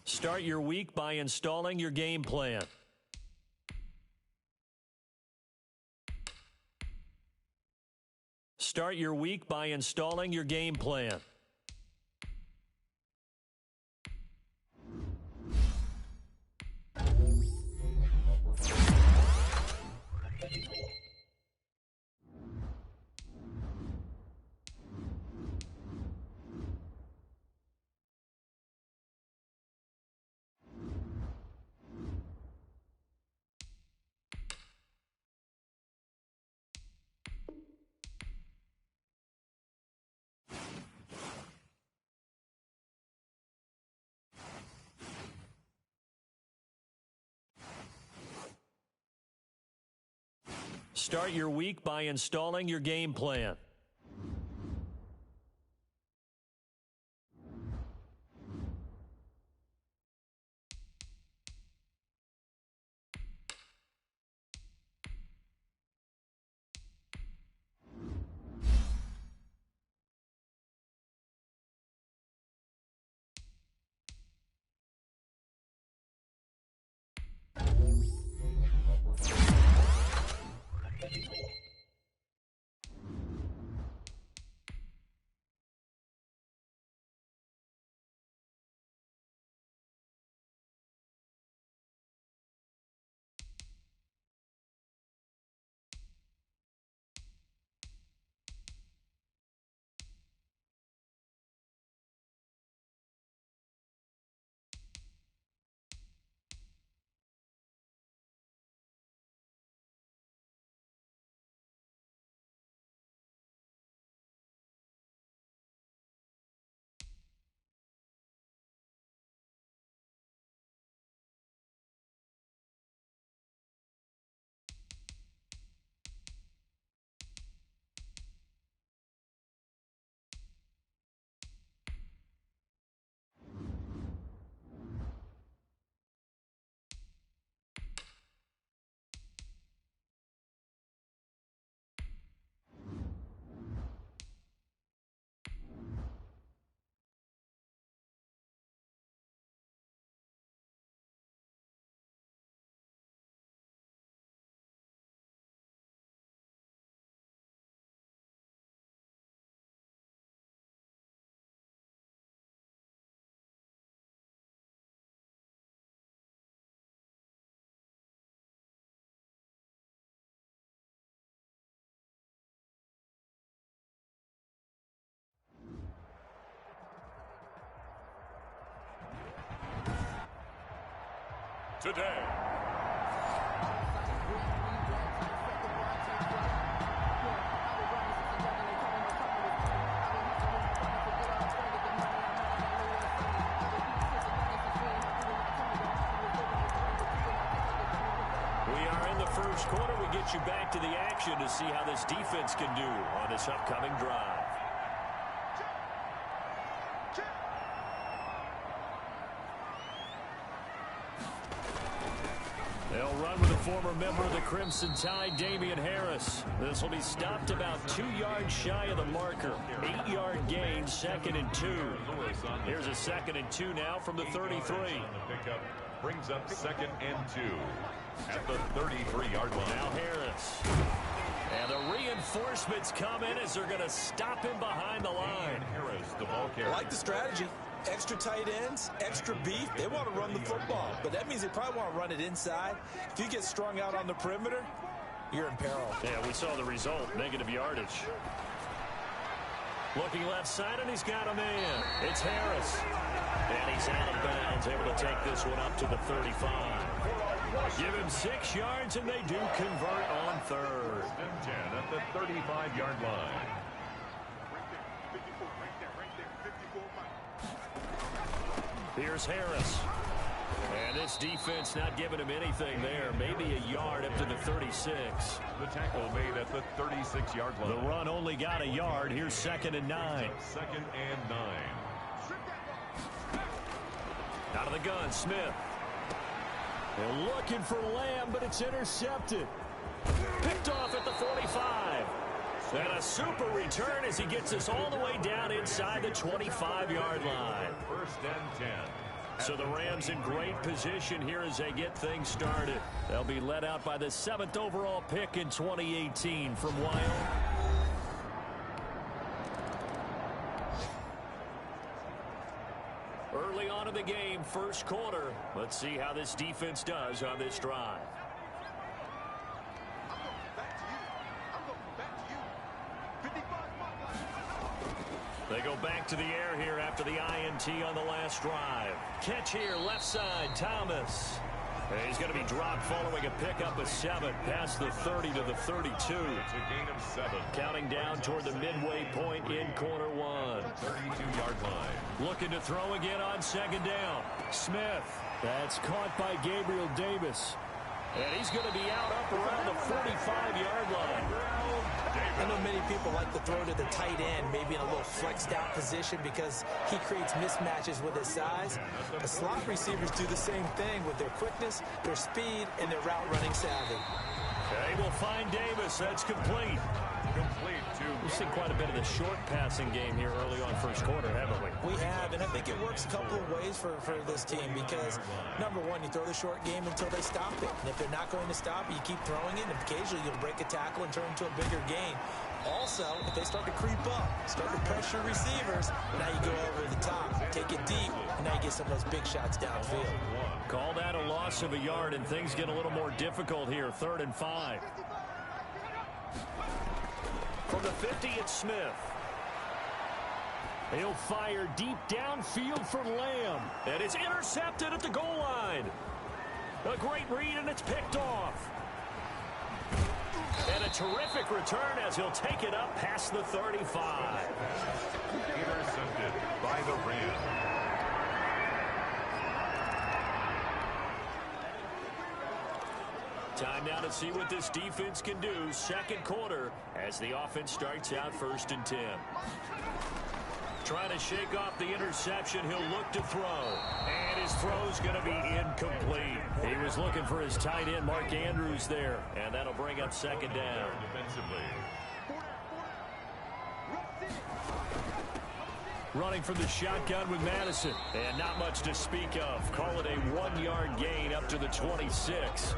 Start your week by installing your game plan. Start your week by installing your game plan. Start your week by installing your game plan. today. First quarter, we get you back to the action to see how this defense can do on this upcoming drive. They'll run with a former member of the Crimson Tide, Damian Harris. This will be stopped about 2 yards shy of the marker. 8-yard gain, 2nd and 2. Here's a 2nd and 2 now from the 33. Brings up 2nd and 2 at the 33-yard line. Now Harris. And the reinforcements come in as they're going to him behind the line. Harris, the ball carrier. I like the strategy. Extra tight ends, extra beef. They want to run the football, but that means they probably want to run it inside. If you get strung out on the perimeter, you're in peril. Yeah, we saw the result, negative yardage. Looking left side, and he's got a man. It's Harris. And he's out of bounds, able to take this one up to the 35. Give him 6 yards, and they do convert on 3rd. 10 at the 35-yard line. Here's Harris. And this defense not giving him anything there. Maybe a yard up to the 36. The tackle made at the 36-yard line. The run only got a yard. Here's 2nd and 9. 2nd and 9. Out of the gun, Smith. They're looking for Lamb, but it's intercepted. Picked off at the 45. And a super return as he gets us all the way down inside the 25-yard line. 1st and 10. So the Rams in great position here as they get things started. They'll be led out by the 7th overall pick in 2018 from Wyoming. Early on in the game, first quarter. Let's see how this defense does on this drive. They go back to the air here after the INT on the last drive. Catch here, left side, Thomas. He's going to be dropped following a pickup of 7 past the 30 to the 32. It's a gain of 7. Counting down toward the midway point in quarter 1. 32-yard line. Looking to throw again on 2nd down. Smith. That's caught by Gabriel Davis. And he's going to be out up around the 45-yard line. I know many people like to throw to the tight end, maybe in a little flexed out position because he creates mismatches with his size. The slot receivers do the same thing with their quickness, their speed, and their route running savvy. They will find Davis. That's complete. We've seen quite a bit of the short passing game here early on first quarter, haven't we? We have, and I think it works a couple of ways for this team because, number one, you throw the short game until they stop it. And if they're not going to stop it, you keep throwing it, and occasionally you'll break a tackle and turn into a bigger gain. Also, if they start to creep up, start to pressure receivers, now you go over the top, take it deep, and now you get some of those big shots downfield. Call that a loss of a yard, and things get a little more difficult here. 3rd and 5. From the 50, it's Smith. He'll fire deep downfield for Lamb. And it's intercepted at the goal line. A great read, and it's picked off. And a terrific return as he'll take it up past the 35. Intercepted by the Rams. Time now to see what this defense can do. 2nd quarter as the offense starts out 1st and 10. Trying to shake off the interception. He'll look to throw. And his throw's going to be incomplete. He was looking for his tight end, Mark Andrews, there. And that'll bring up 2nd down. Defensively. Running from the shotgun with Madison. And not much to speak of. Call it a 1-yard gain up to the 26.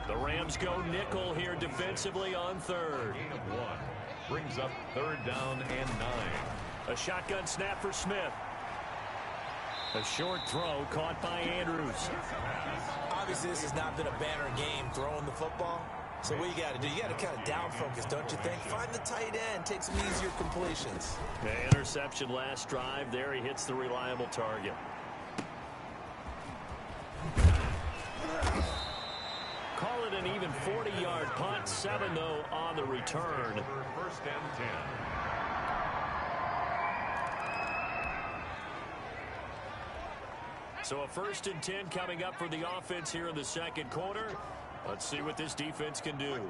The Rams go nickel here defensively on 3rd. Gain of 1. Brings up 3rd down and 9. A shotgun snap for Smith. A short throw caught by Andrews. Obviously, this has not been a banner game throwing the football. So what you got to do, you got to kind of down focus, don't you think? Find the tight end, take some easier completions. The interception last drive. There he hits the reliable target. 40-yard punt, 7 though on the return. First and 10. So a 1st and 10 coming up for the offense here in the second quarter. Let's see what this defense can do.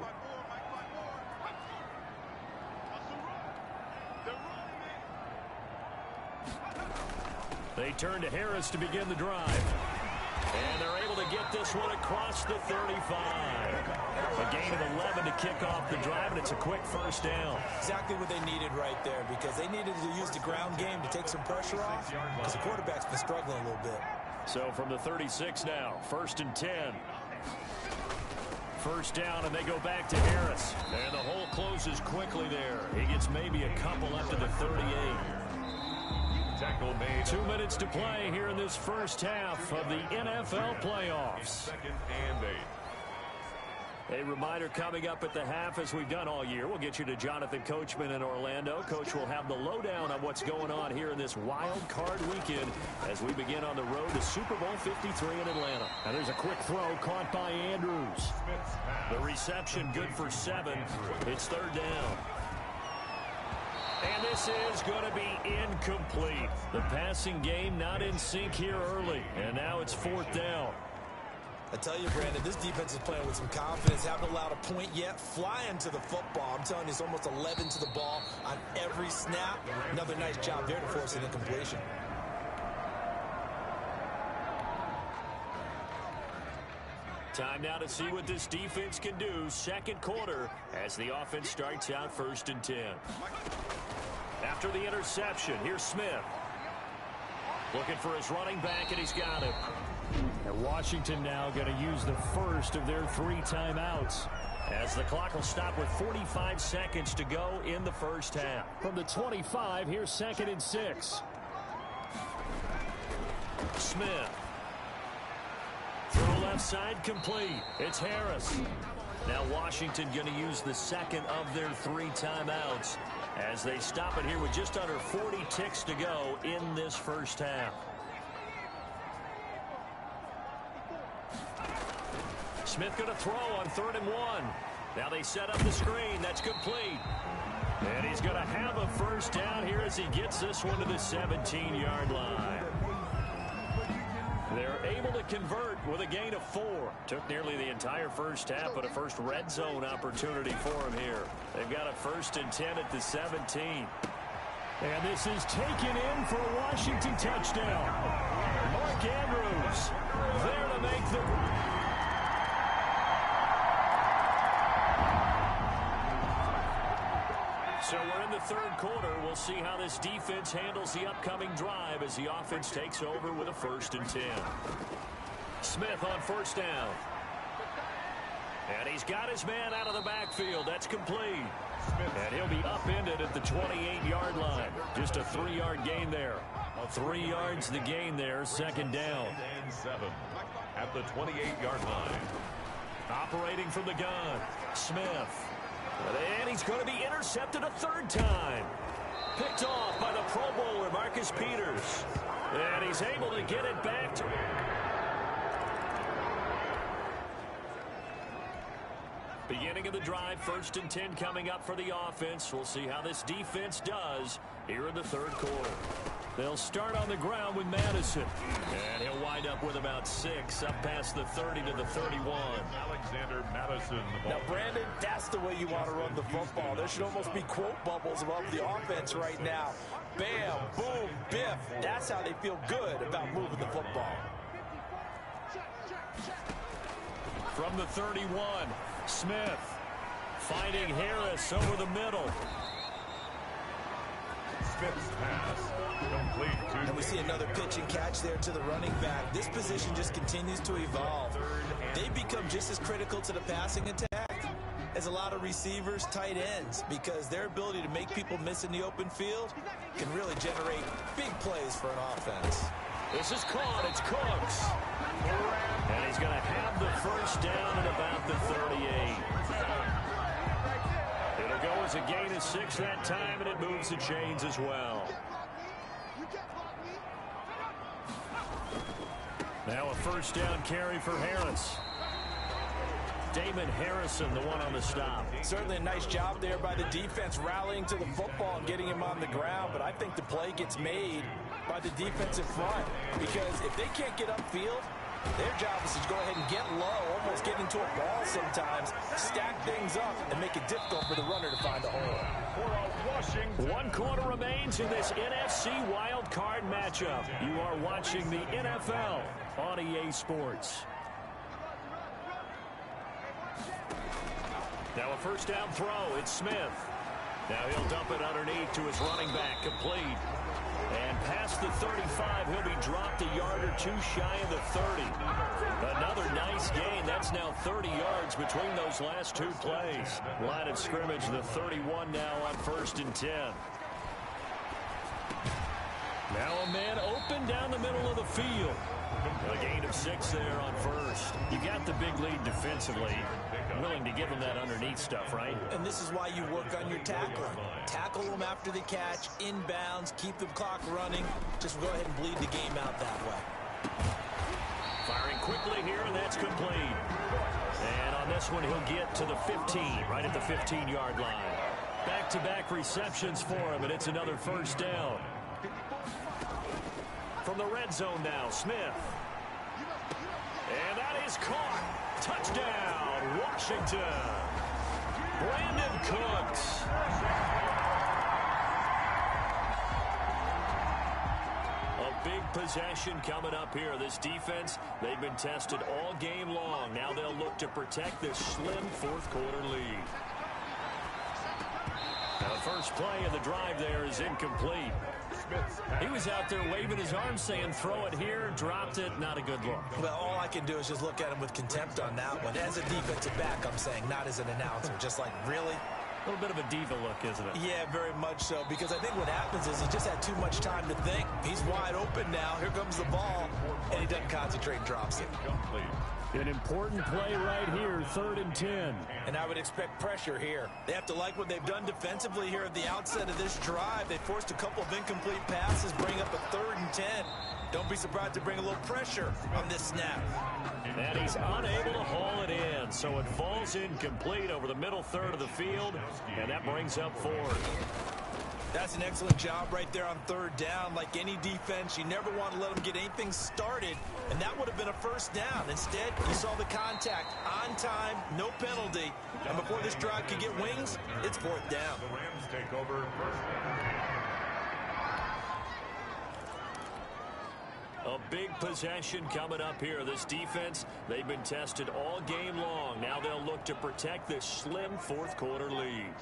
They turn to Harris to begin the drive. And they're able to get this one across the 35. A gain of 11 to kick off the drive, and it's a quick first down. Exactly what they needed right there, because they needed to use the ground game to take some pressure off, because the quarterback's been struggling a little bit. So from the 36 now, 1st and 10. First down, and they go back to Harris. And the hole closes quickly there. He gets maybe a couple up to the 38. Tackle made. 2 minutes to play here in this first half of the NFL playoffs. 2nd and 8. A reminder coming up at the half, as we've done all year. We'll get you to Jonathan Coachman in Orlando. Coach will have the lowdown on what's going on here in this wild card weekend as we begin on the road to Super Bowl 53 in Atlanta. And there's a quick throw caught by Andrews. The reception good for 7. It's 3rd down. And this is going to be incomplete. The passing game not in sync here early. And now it's 4th down. I tell you, Brandon, this defense is playing with some confidence. Haven't allowed a point yet. Flying to the football. I'm telling you, it's almost 11 to the ball on every snap. Another nice job there to force an incompletion. Time now to see what this defense can do. Second quarter as the offense starts out 1st and 10. After the interception, here's Smith. Looking for his running back, and he's got him. And Washington now going to use the first of their 3 timeouts, as the clock will stop with 45 seconds to go in the first half. From the 25, here's 2nd and 6. Smith. Throw left side complete. It's Harris. Now Washington going to use the second of their 3 timeouts as they stop it here with just under 40 ticks to go in this first half. Smith going to throw on 3rd and 1. Now they set up the screen. That's complete. And he's going to have a first down here as he gets this one to the 17-yard line. They're able to convert with a gain of 4. Took nearly the entire first half, but a first red zone opportunity for him here. They've got a 1st and 10 at the 17. And this is taken in for a Washington touchdown. Mark Andrews there to make the... So we're in the 3rd quarter. We'll see how this defense handles the upcoming drive as the offense takes over with a 1st and 10. Smith on 1st down. And he's got his man out of the backfield. That's complete. And he'll be upended at the 28-yard line. Just a 3-yard gain there. 3 yards the gain there. 2nd down. And 7 at the 28-yard line. Operating from the gun, Smith. And he's going to be intercepted a 3rd time. Picked off by the Pro Bowler, Marcus Peters. And he's able to get it back to... Beginning of the drive, 1st and 10 coming up for the offense. We'll see how this defense does here in the 3rd quarter. They'll start on the ground with Madison. And he'll wind up with about 6 up past the 30 to the 31. Alexander Madison. Now, Brandon, that's the way you want to run the football. There should almost be quote bubbles above the offense right now. Bam, boom, biff. That's how they feel good about moving the football. From the 31, Smith finding Harris over the middle. Smith's pass complete to... And we see another pitch and catch there to the running back. This position just continues to evolve. They become just as critical to the passing attack as a lot of receivers, tight ends, because their ability to make people miss in the open field can really generate big plays for an offense. This is caught. It's Cooks. And he's going to have the first down at about the 38. It'll go as a gain of 6 that time, and it moves the chains as well. Now a first down carry for Harris. Damon Harrison, the one on the stop. Certainly a nice job there by the defense rallying to the football and getting him on the ground, but I think the play gets made by the defensive front because if they can't get upfield, their job is to go ahead and get low, almost get into a ball sometimes, stack things up, and make it difficult for the runner to find a hole. 1 quarter remains in this NFC wild card matchup. You are watching the NFL on EA Sports. Now a first down throw. It's Smith. Now he'll dump it underneath to his running back. Complete. And past the 35, he'll be dropped a yard or two shy of the 30. Another nice gain. That's now 30 yards between those last two plays. Line of scrimmage, the 31 now on 1st and 10. Now a man open down the middle of the field. A gain of 6 there on 1st. You got the big lead defensively. Willing to give him that underneath stuff, right? And this is why you work on your tackling. Tackle them after the catch, inbounds, keep the clock running. Just go ahead and bleed the game out that way. Firing quickly here, and that's complete. And on this one, he'll get to the 15, right at the 15-yard line. Back-to-back receptions for him, and it's another first down. From the red zone now, Smith. And that is caught. Touchdown, Washington. Brandon Cooks. A big possession coming up here. This defense, they've been tested all game long. Now they'll look to protect this slim fourth-quarter lead. Now the first play of the drive there is incomplete. He was out there waving his arms saying, throw it here, dropped it, not a good look. Well, all I can do is just look at him with contempt on that one. As a defensive back, I'm saying, not as an announcer. Just like, really? A little bit of a diva look, isn't it? Yeah, very much so, because I think what happens is he just had too much time to think. He's wide open now. Here comes the ball, and he doesn't concentrate and drops it. An important play right here, 3rd and 10. And I would expect pressure here. They have to like what they've done defensively here at the outset of this drive. They forced a couple of incomplete passes, bring up a 3rd and 10. Don't be surprised to bring a little pressure on this snap. And he's unable to haul it in, so it falls incomplete over the middle third of the field, and that brings up 4th. That's an excellent job right there on 3rd down. Like any defense, you never want to let them get anything started, and that would have been a first down. Instead, you saw the contact on time, no penalty, and before this drive could get wings, it's 4th down. The Rams take over first. A big possession coming up here. This defense, they've been tested all game long. Now they'll look to protect this slim fourth-quarter lead.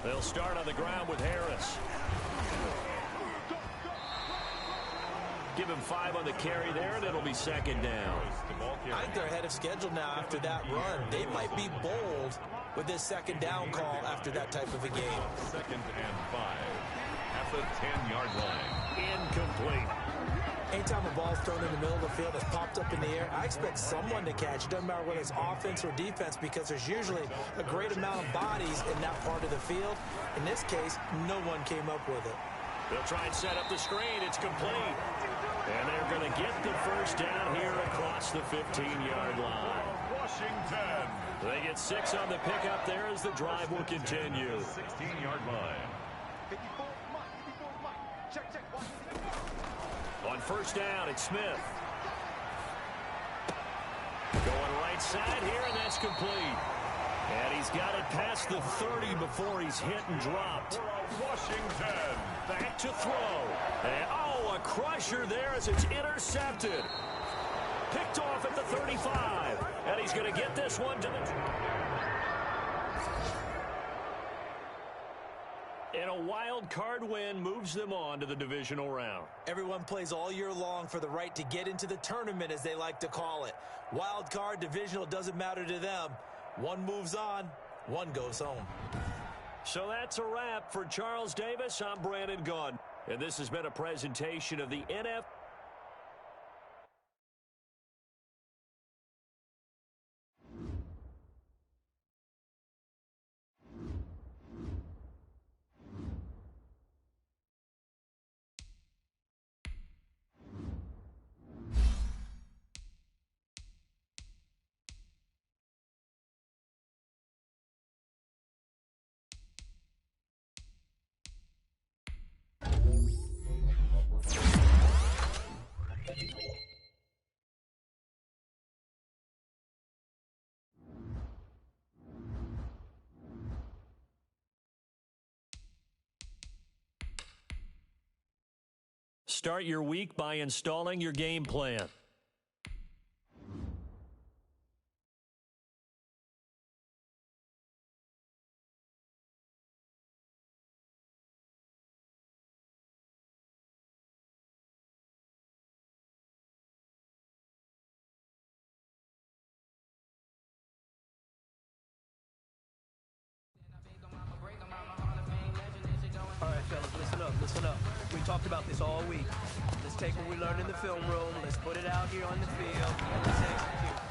They'll start on the ground with Harris. Give him 5 on the carry there, and it'll be 2nd down. I think they're ahead of schedule now after that run. They might be bold with this 2nd down call after that type of a game. 2nd and 5 at the 10-yard line. Incomplete. Anytime a ball's thrown in the middle of the field that's popped up in the air, I expect someone to catch. It doesn't matter whether it's offense or defense because there's usually a great amount of bodies in that part of the field. In this case, no one came up with it. They'll try and set up the screen. It's complete. And they're going to get the first down here across the 15-yard line. Washington. They get 6 on the pickup there as the drive will continue. 16-yard line. On first down, it's Smith. Going right side here, and that's complete. And he's got it past the 30 before he's hit and dropped. Washington. Back to throw. And, oh, a crusher there as it's intercepted. Picked off at the 35. And he's going to get this one to the... And a wild card win moves them on to the divisional round. Everyone plays all year long for the right to get into the tournament, as they like to call it. Wild card, divisional, doesn't matter to them. One moves on, one goes home. So that's a wrap for Charles Davis. I'm Brandon Gunn. And this has been a presentation of the NFL. Start your week by installing your game plan. All right, fellas, listen up. We talked about this all week. Let's take what we learned in the film room, let's put it out here on the field, and let's execute.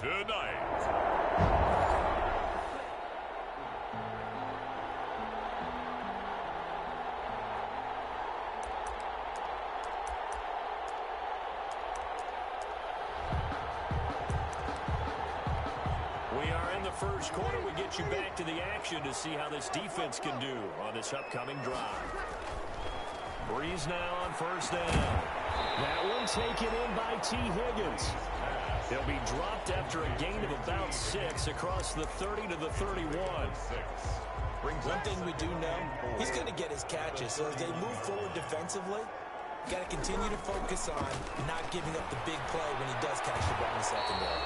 tonight. We are in the first quarter. We get you back to the action to see how this defense can do on this upcoming drive. Breeze now on first down. That one taken in by T. Higgins. He'll be dropped after a gain of about 6 across the 30 to the 31. One thing we do know, he's going to get his catches. So as they move forward defensively, got to continue to focus on not giving up the big play when he does catch the ball in the secondary.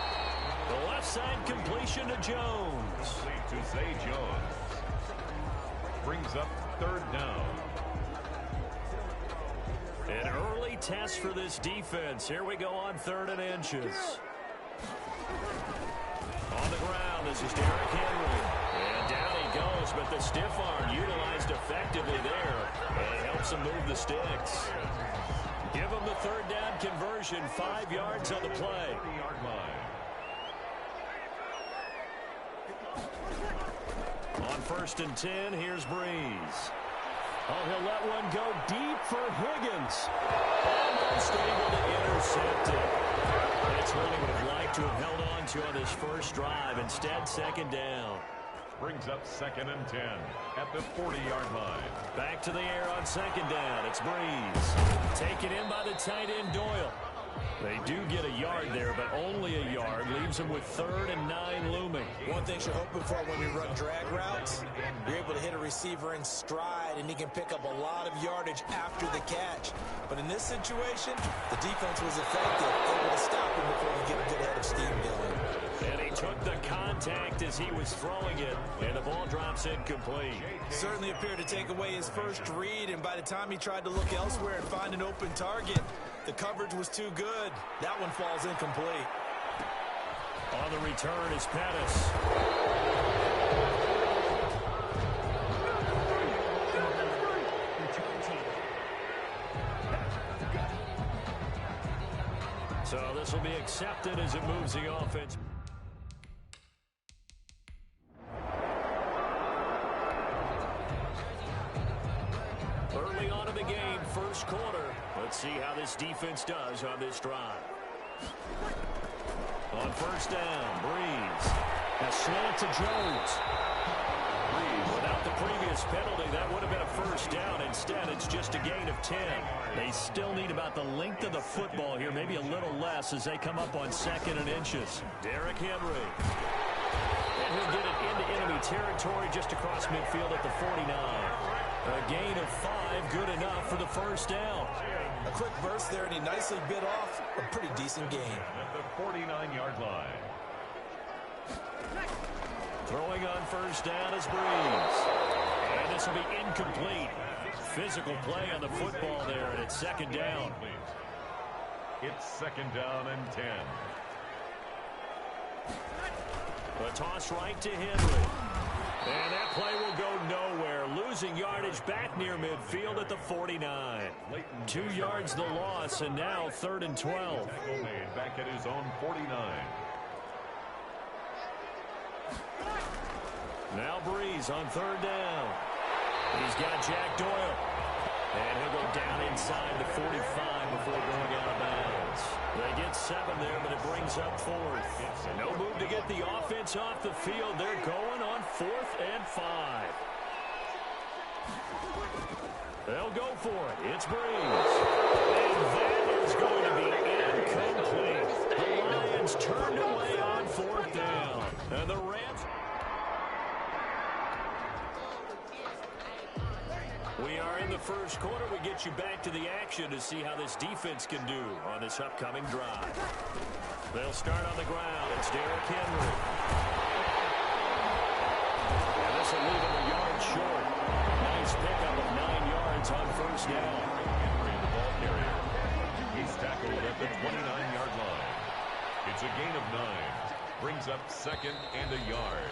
The left side completion to Jones. To Zay Jones. Brings up third down. An early test for this defense. Here we go on 3rd and inches. On the ground, this is Derrick Henry. And down he goes, but the stiff arm utilized effectively there. And it helps him move the sticks. Give him the 3rd down conversion, 5 yards on the play. 30-yard line. On 1st and 10, here's Breeze. Oh, he'll let one go deep for Higgins. Almost able to intercept it. That's what he would have liked to have held on to on this first drive. Instead, 2nd down. Brings up 2nd and 10 at the 40-yard line. Back to the air on 2nd down. It's Breeze. Taken in by the tight end, Doyle. They do get a yard there, but only a yard. Leaves them with 3rd and 9 looming. One thing you're hoping for when we run drag routes, you're able to hit a receiver in stride, and he can pick up a lot of yardage after the catch. But in this situation, the defense was effective, able to stop him before he get a good head of steam going. And he took the contact as he was throwing it, and the ball drops incomplete. Certainly appeared to take away his first read, and by the time he tried to look elsewhere and find an open target, the coverage was too good. That one falls incomplete. On the return is Pettis. So this will be accepted as it moves the offense. Early on in the game, first quarter. Let's see how this defense does on this drive. On 1st down, Breeze. A slant to Jones. Breeze, without the previous penalty, that would have been a 1st down. Instead, it's just a gain of 10. They still need about the length of the football here, maybe a little less as they come up on 2nd and inches. Derrick Henry. And he'll get it into enemy territory just across midfield at the 49. A gain of 5, good enough for the 1st down. A quick burst there, and he nicely bit off a pretty decent gain. At the 49-yard line. Throwing on 1st down is Breeze. And this will be incomplete. Physical play on the football there, and it's 2nd down. It's 2nd down and 10. A toss right to Henry. And that play will go nowhere. Losing yardage back near midfield at the 49. 2 yards the loss, and now 3rd and 12. Tackle made back at his own 49. Now Breeze on 3rd down. He's got Jack Doyle. And he'll go down inside the 45 before going out of bounds. They get 7 there, but it brings up 4th. No move to get the offense off the field. They're going on 4th and 5. They'll go for it. It's Breeze. And that is going to be incomplete. The Lions turned away on 4th down. And the Rams... We are in the first quarter. We get you back to the action to see how this defense can do on this upcoming drive. They'll start on the ground. It's Derrick Henry. And this will leave him a yard short. Nice pickup of 9 yards on 1st down. Henry, the ball carrier. He's tackled at the 29-yard line. It's a gain of 9. Brings up 2nd and a yard.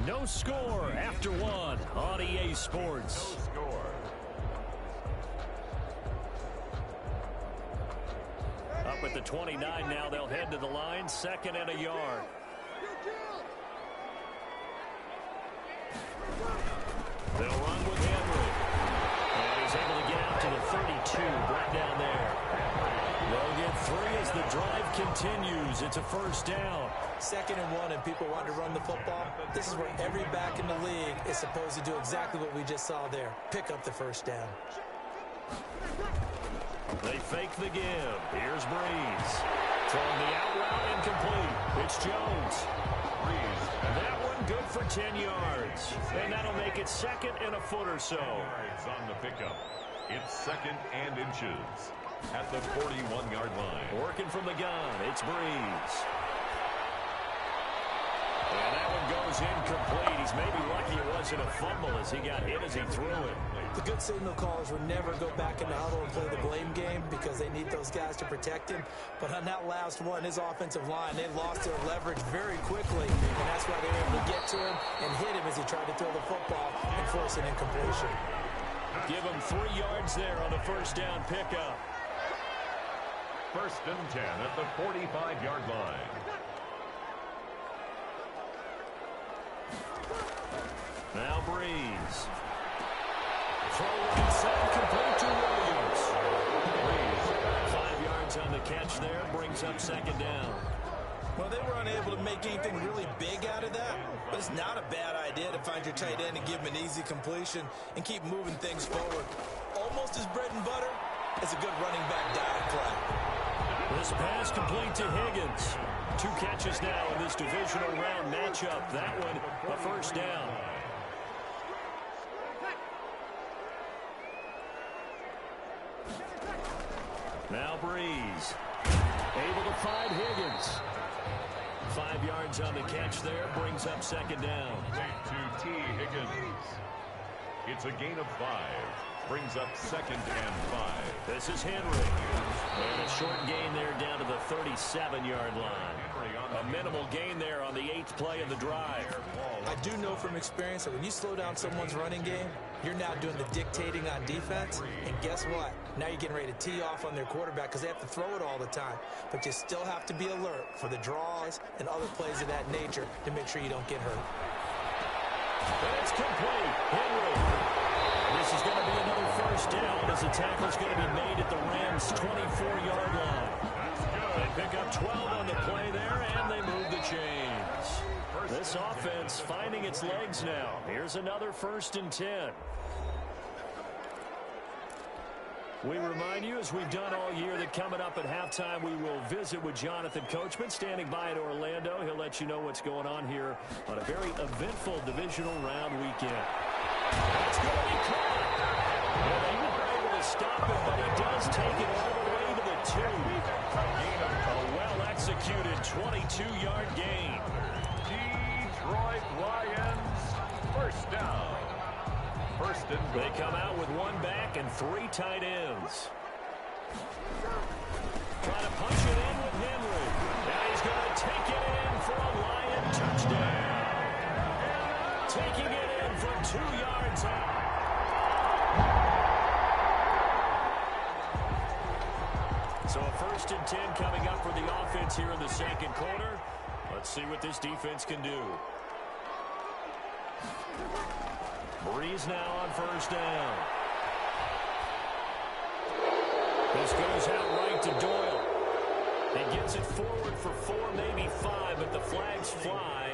No score after 1 on EA Sports. No score. Up at the the 29 now. They'll head to the line, 2nd and a yard. They'll run with Henry. And he's able to get out to the 32, right down there. They'll get 3 as the drive continues. It's a first down. 2nd and 1, and people want to run the football. This is where every back in the league is supposed to do exactly what we just saw there. Pick up the first down. They fake the give. Here's Breeze. Throwing the out route incomplete. It's Jones. Breeze. And that one good for 10 yards. And that'll make it 2nd and a foot or so. It's on the pickup. It's 2nd and inches at the 41-yard line. Working from the gun. It's Breeze. And that one goes incomplete. He's maybe lucky it wasn't a fumble as he got hit as he threw it. The good signal callers would never go back in the huddle and play the blame game because they need those guys to protect him. But on that last one, his offensive line, they lost their leverage very quickly, and that's why they were able to get to him and hit him as he tried to throw the football and force an incompletion. Give him 3 yards there on the first down pickup. 1st and 10 at the 45-yard line. Now Breeze. Throw right side, complete to Williams. Breeze, 5 yards on the catch there, brings up 2nd down. Well, they were unable to make anything really big out of that, but it's not a bad idea to find your tight end and give him an easy completion and keep moving things forward. Almost as bread and butter as a good running back dive play. This pass complete to Higgins. 2 catches now in this divisional round matchup. That one, a first down. Now Breeze. Able to find Higgins. 5 yards on the catch there. Brings up 2nd down. To T. Higgins. It's a gain of 5. Brings up 2nd and 5. This is Henry. And a short gain there down to the 37-yard line. A minimal gain there on the 8th play of the drive. I do know from experience that when you slow down someone's running game, you're now doing the dictating on defense. And guess what? Now you're getting ready to tee off on their quarterback because they have to throw it all the time. But you still have to be alert for the draws and other plays of that nature to make sure you don't get hurt. And it's complete. Henry. This is going to be another first down as the tackle's going to be made at the Rams' 24-yard line. They pick up 12 on the play there, and they move the chains. This offense finding its legs now. Here's another 1st and 10. We remind you, as we've done all year, that coming up at halftime, we will visit with Jonathan Coachman standing by in Orlando. He'll let you know what's going on here on a very eventful divisional round weekend. That's going to be caught. Well, they were able to stop him, but he does take it all the way to the 2. A well-executed 22-yard gain. Detroit Lions, first down. First and They come out with 1 back and 3 tight ends. Trying to punch it in with Henry. Now he's going to take it in for a Lion touchdown. Taking it in from 2 yards out. So a 1st and 10 coming up for the offense here in the 2nd quarter. Let's see what this defense can do. Breeze now on 1st down. This goes out right to Doyle. He gets it forward for 4, maybe 5, but the flags fly.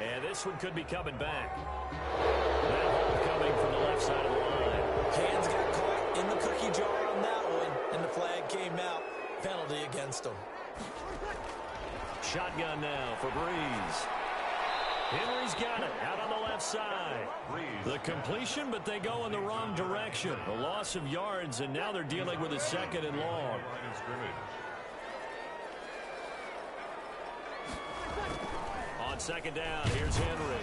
And this one could be coming back. That hold coming from the left side of the line. Hands got caught in the cookie jar on that one, and the flag came out. Penalty against them. Shotgun now for Breeze. Henry's got it out on the left side. The completion, but they go in the wrong direction. A loss of yards, and now they're dealing with a 2nd and long. On 2nd down, here's Henry.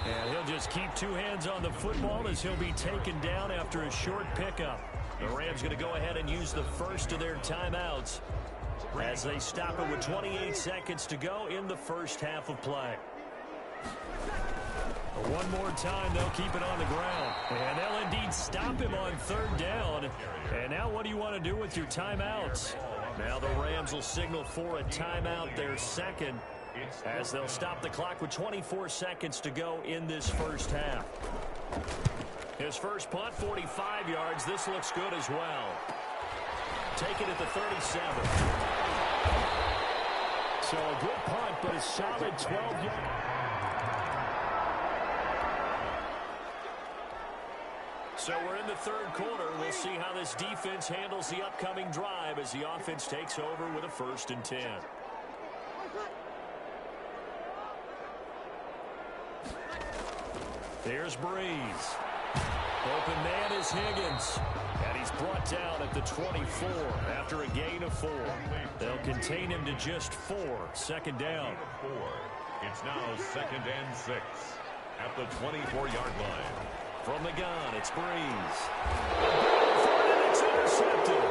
And he'll just keep 2 hands on the football as he'll be taken down after a short pickup. The Rams going to go ahead and use the first of their timeouts as they stop it with 28 seconds to go in the first half of play. One more time, they'll keep it on the ground. And they'll indeed stop him on 3rd down. And now what do you want to do with your timeouts? Now the Rams will signal for a timeout, their second, as they'll stop the clock with 24 seconds to go in this first half. His first punt, 45 yards. This looks good as well. Taken at the 37. So a good punt, but a solid 12 yards. So we're in the third quarter. We'll see how this defense handles the upcoming drive as the offense takes over with a 1st and 10. Here's Breeze. Open man is Higgins. And he's brought down at the 24 after a gain of 4. They'll contain him to just 4. Second down. It's now 2nd and 6 at the 24-yard line. From the gun, it's Breeze. And it's intercepted.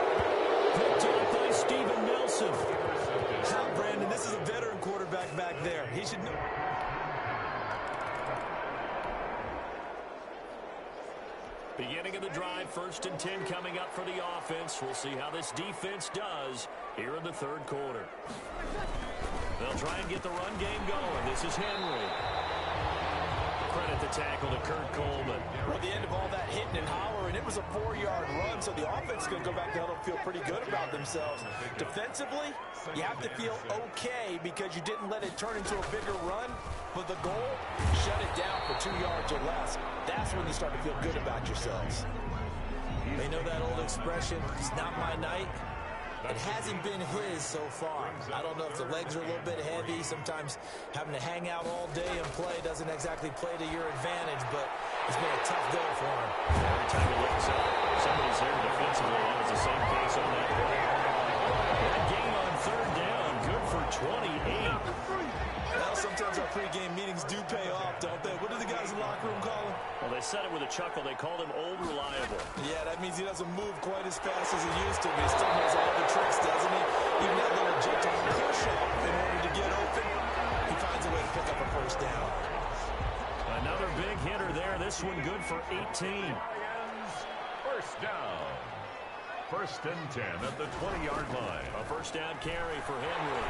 Picked up by Steven Nelson. Now, Brandon, this is a veteran quarterback back there. He should know. Beginning of the drive, 1st and 10 coming up for the offense. We'll see how this defense does here in the third quarter. They'll try and get the run game going. This is Henry. Credit the tackle to Kurt Coleman. Well, the end of all that hitting and hollering, it was a 4-yard run, so the offense is going to go back to huddle and feel pretty good about themselves. Defensively, you have to feel okay because you didn't let it turn into a bigger run, but the goal, shut it down for 2 yards or less. That's when you start to feel good about yourselves. They know that old expression, it's not my night. It hasn't been his so far. I don't know if the legs are a little bit heavy. Sometimes having to hang out all day and play doesn't exactly play to your advantage, but it's been a tough go for him. Every time he looks up, somebody's there defensively. That was the same case on that play. That gain on 3rd down, good for 28. Well, sometimes our pregame meetings do pay off, don't they? What do the guys in the locker room call him? Well, they said it with a chuckle. They called him Old Reliable. Yeah, that means he doesn't move quite as fast as he used to, but he still knows all the tricks, doesn't he? Even that little gentle push-up in order to get open, he finds a way to pick up a 1st down. Another big hitter there. This one good for 18. 1st down. 1st and 10 at the 20-yard line. A 1st down carry for Henry.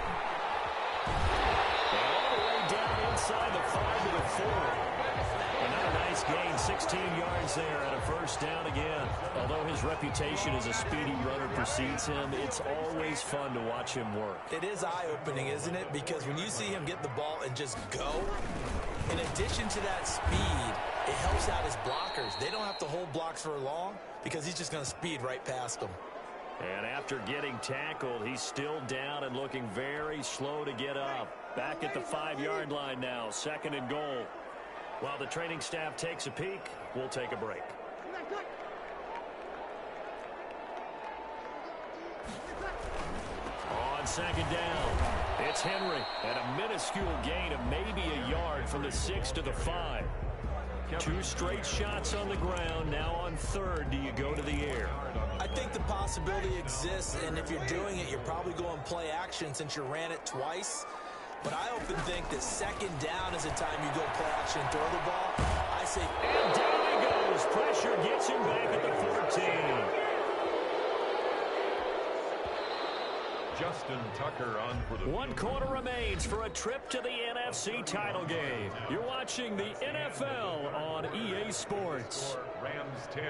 And all the way down inside the 5 to the 4. Another nice gain, 16 yards there at a 1st down again. Although his reputation as a speedy runner precedes him, it's always fun to watch him work. It is eye-opening, isn't it? Because when you see him get the ball and just go, in addition to that speed, it helps out his blockers. They don't have to hold blocks for long because he's just going to speed right past them. And after getting tackled, he's still down and looking very slow to get up. Back at the 5-yard line now, 2nd and goal. While the training staff takes a peek, we'll take a break. On 2nd down, it's Henry, and a minuscule gain of maybe a yard from the 6 to the 5. 2 straight shots on the ground. Now on 3rd, do you go to the air? I think the possibility exists, and if you're doing it, you're probably going play action since you ran it twice. But I often think that 2nd down is the time you go play action and throw the ball. I say, and down he goes. Pressure gets him back at the 14. Justin Tucker on for the 1 quarter remains for a trip to the NFC title game. You're watching the NFL on EA Sports. Rams 10,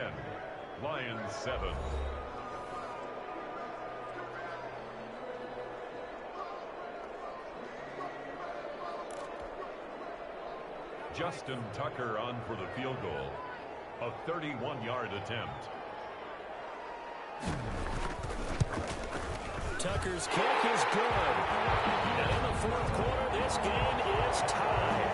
Lions 7. Justin Tucker on for the field goal. A 31-yard attempt. Tucker's kick is good. And in the 4th quarter, this game is tied.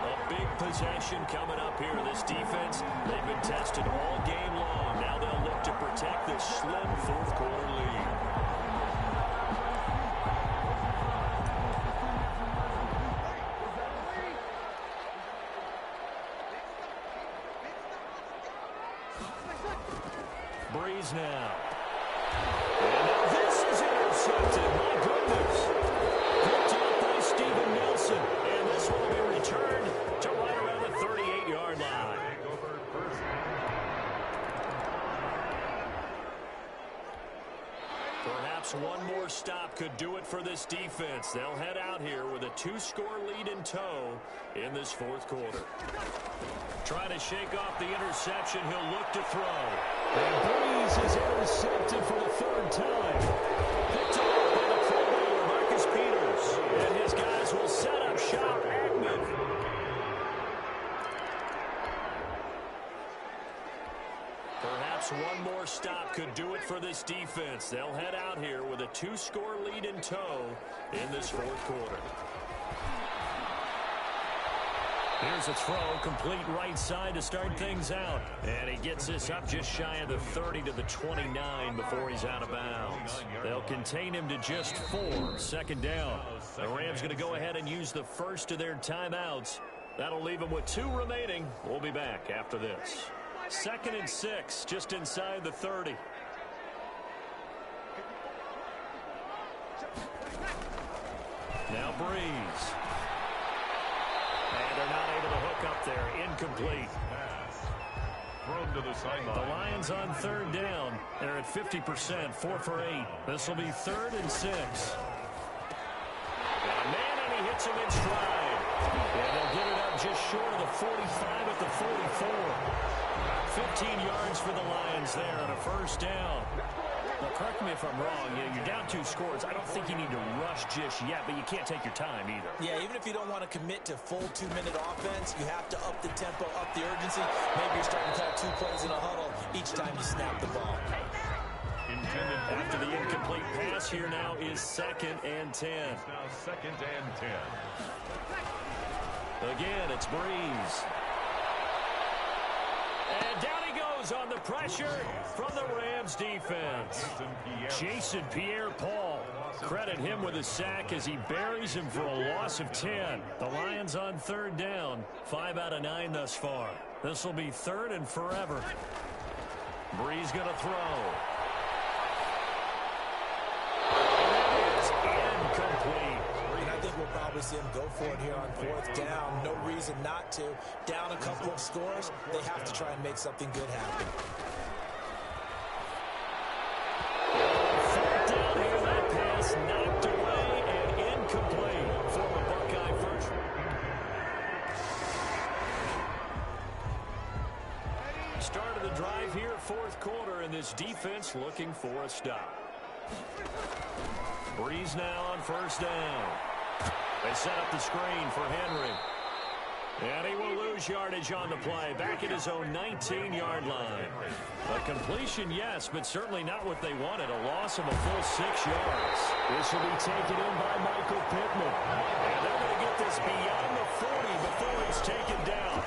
A big possession coming up here. This defense, they've been tested all game long. Now they'll look to protect this slim 4th quarter lead. Breeze now. And now this is intercepted. My goodness. Picked up by Steven Nelson. And this will be returned to right around the 38-yard line. First. Perhaps one more stop could do it for this defense. They'll head out here with a 2-score lead in tow in this fourth quarter. Trying to shake off the interception. He'll look to throw. And Breeze is intercepted for the third time. Picked off by the Pro Bowler, Marcus Peters. And his guys will set up shop at midfield. Perhaps one more stop could do it for this defense. They'll head out here with a 2-score lead in tow in this fourth quarter. Here's a throw, complete right side to start things out. And he gets this up just shy of the 30 to the 29 before he's out of bounds. They'll contain him to just 4. Second down. The Rams going to go ahead and use the first of their timeouts. That'll leave them with 2 remaining. We'll be back after this. 2nd and 6, just inside the 30. Now Breeze. And they're not able to hook up there. Incomplete. Thrown to the sideline. The Lions on third down. They're at 50%, 4 for 8. This will be 3rd and 6. And a man, and he hits him in stride. And they'll get it up just short of the 45 at the 44. 15 yards for the Lions there on a first down. Well, correct me if I'm wrong. You're down 2 scores. I don't think you need to rush just yet, but you can't take your time either. Yeah, even if you don't want to commit to full 2-minute offense, you have to up the tempo, up the urgency. Maybe you're starting to call 2 plays in a huddle each time you snap the ball. After the incomplete pass, here now is 2nd and 10. It's now 2nd and 10. Again, it's Breeze. And down he goes on the pressure from the Rams defense. Jason Pierre-Paul. Credit him with a sack as he buries him for a loss of 10. The Lions on third down. 5 out of 9 thus far. This will be 3rd and forever. Breeze going to throw. Incomplete. And I think we'll probably see him go for it here on 4th down. No reason not to. Down a couple of scores, they have to try and make something good happen. 4th down here, that pass knocked away and incomplete for the Buckeye first. Start of the drive here, 4th quarter, and this defense looking for a stop. Breeze now on first down. They set up the screen for Henry. And he will lose yardage on the play. Back at his own 19-yard line. A completion, yes, but certainly not what they wanted. A loss of a full 6 yards. This will be taken in by Michael Pittman. And they're going to get this beyond the 40 before he's taken down.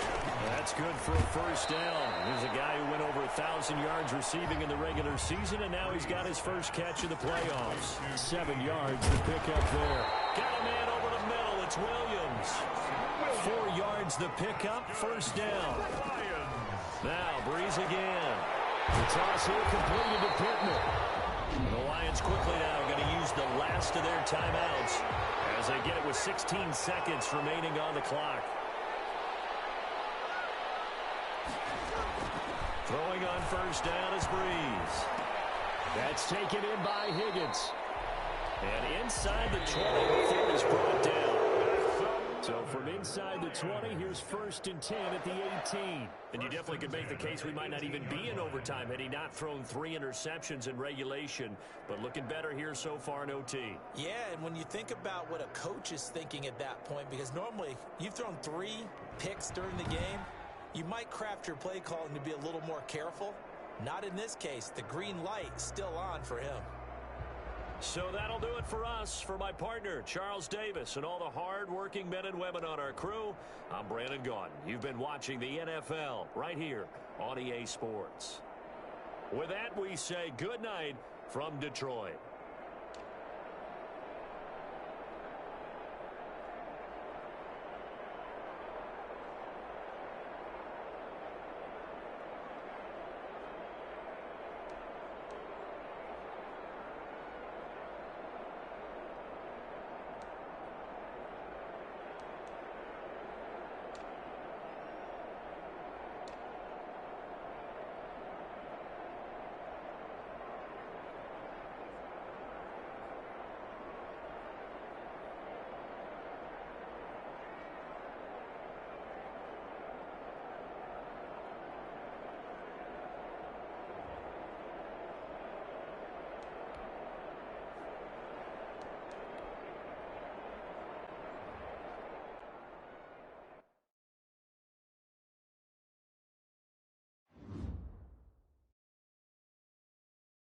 That's good for a first down. Here's a guy who went over 1,000 yards receiving in the regular season, and now he's got his first catch in the playoffs. 7 yards to pick up there. Got a man over the middle. It's Williams. 4 yards the pickup, first down. Now Breeze again. The toss here completed to Pittman. The Lions quickly now going to use the last of their timeouts as they get it with 16 seconds remaining on the clock. Throwing on first down is Breeze. That's taken in by Higgins. And inside the 20 before he's brought down. So from inside the 20, here's 1st and 10 at the 18. And you definitely could make the case we might not even be in overtime had he not thrown 3 interceptions in regulation. But looking better here so far in OT. Yeah, and when you think about what a coach is thinking at that point, because normally you've thrown 3 picks during the game, you might craft your play calling to be a little more careful. Not in this case. The green light still on for him. So that'll do it for us. For my partner, Charles Davis, and all the hard-working men and women on our crew, I'm Brandon Gaudin. You've been watching the NFL right here on EA Sports. With that, we say good night from Detroit.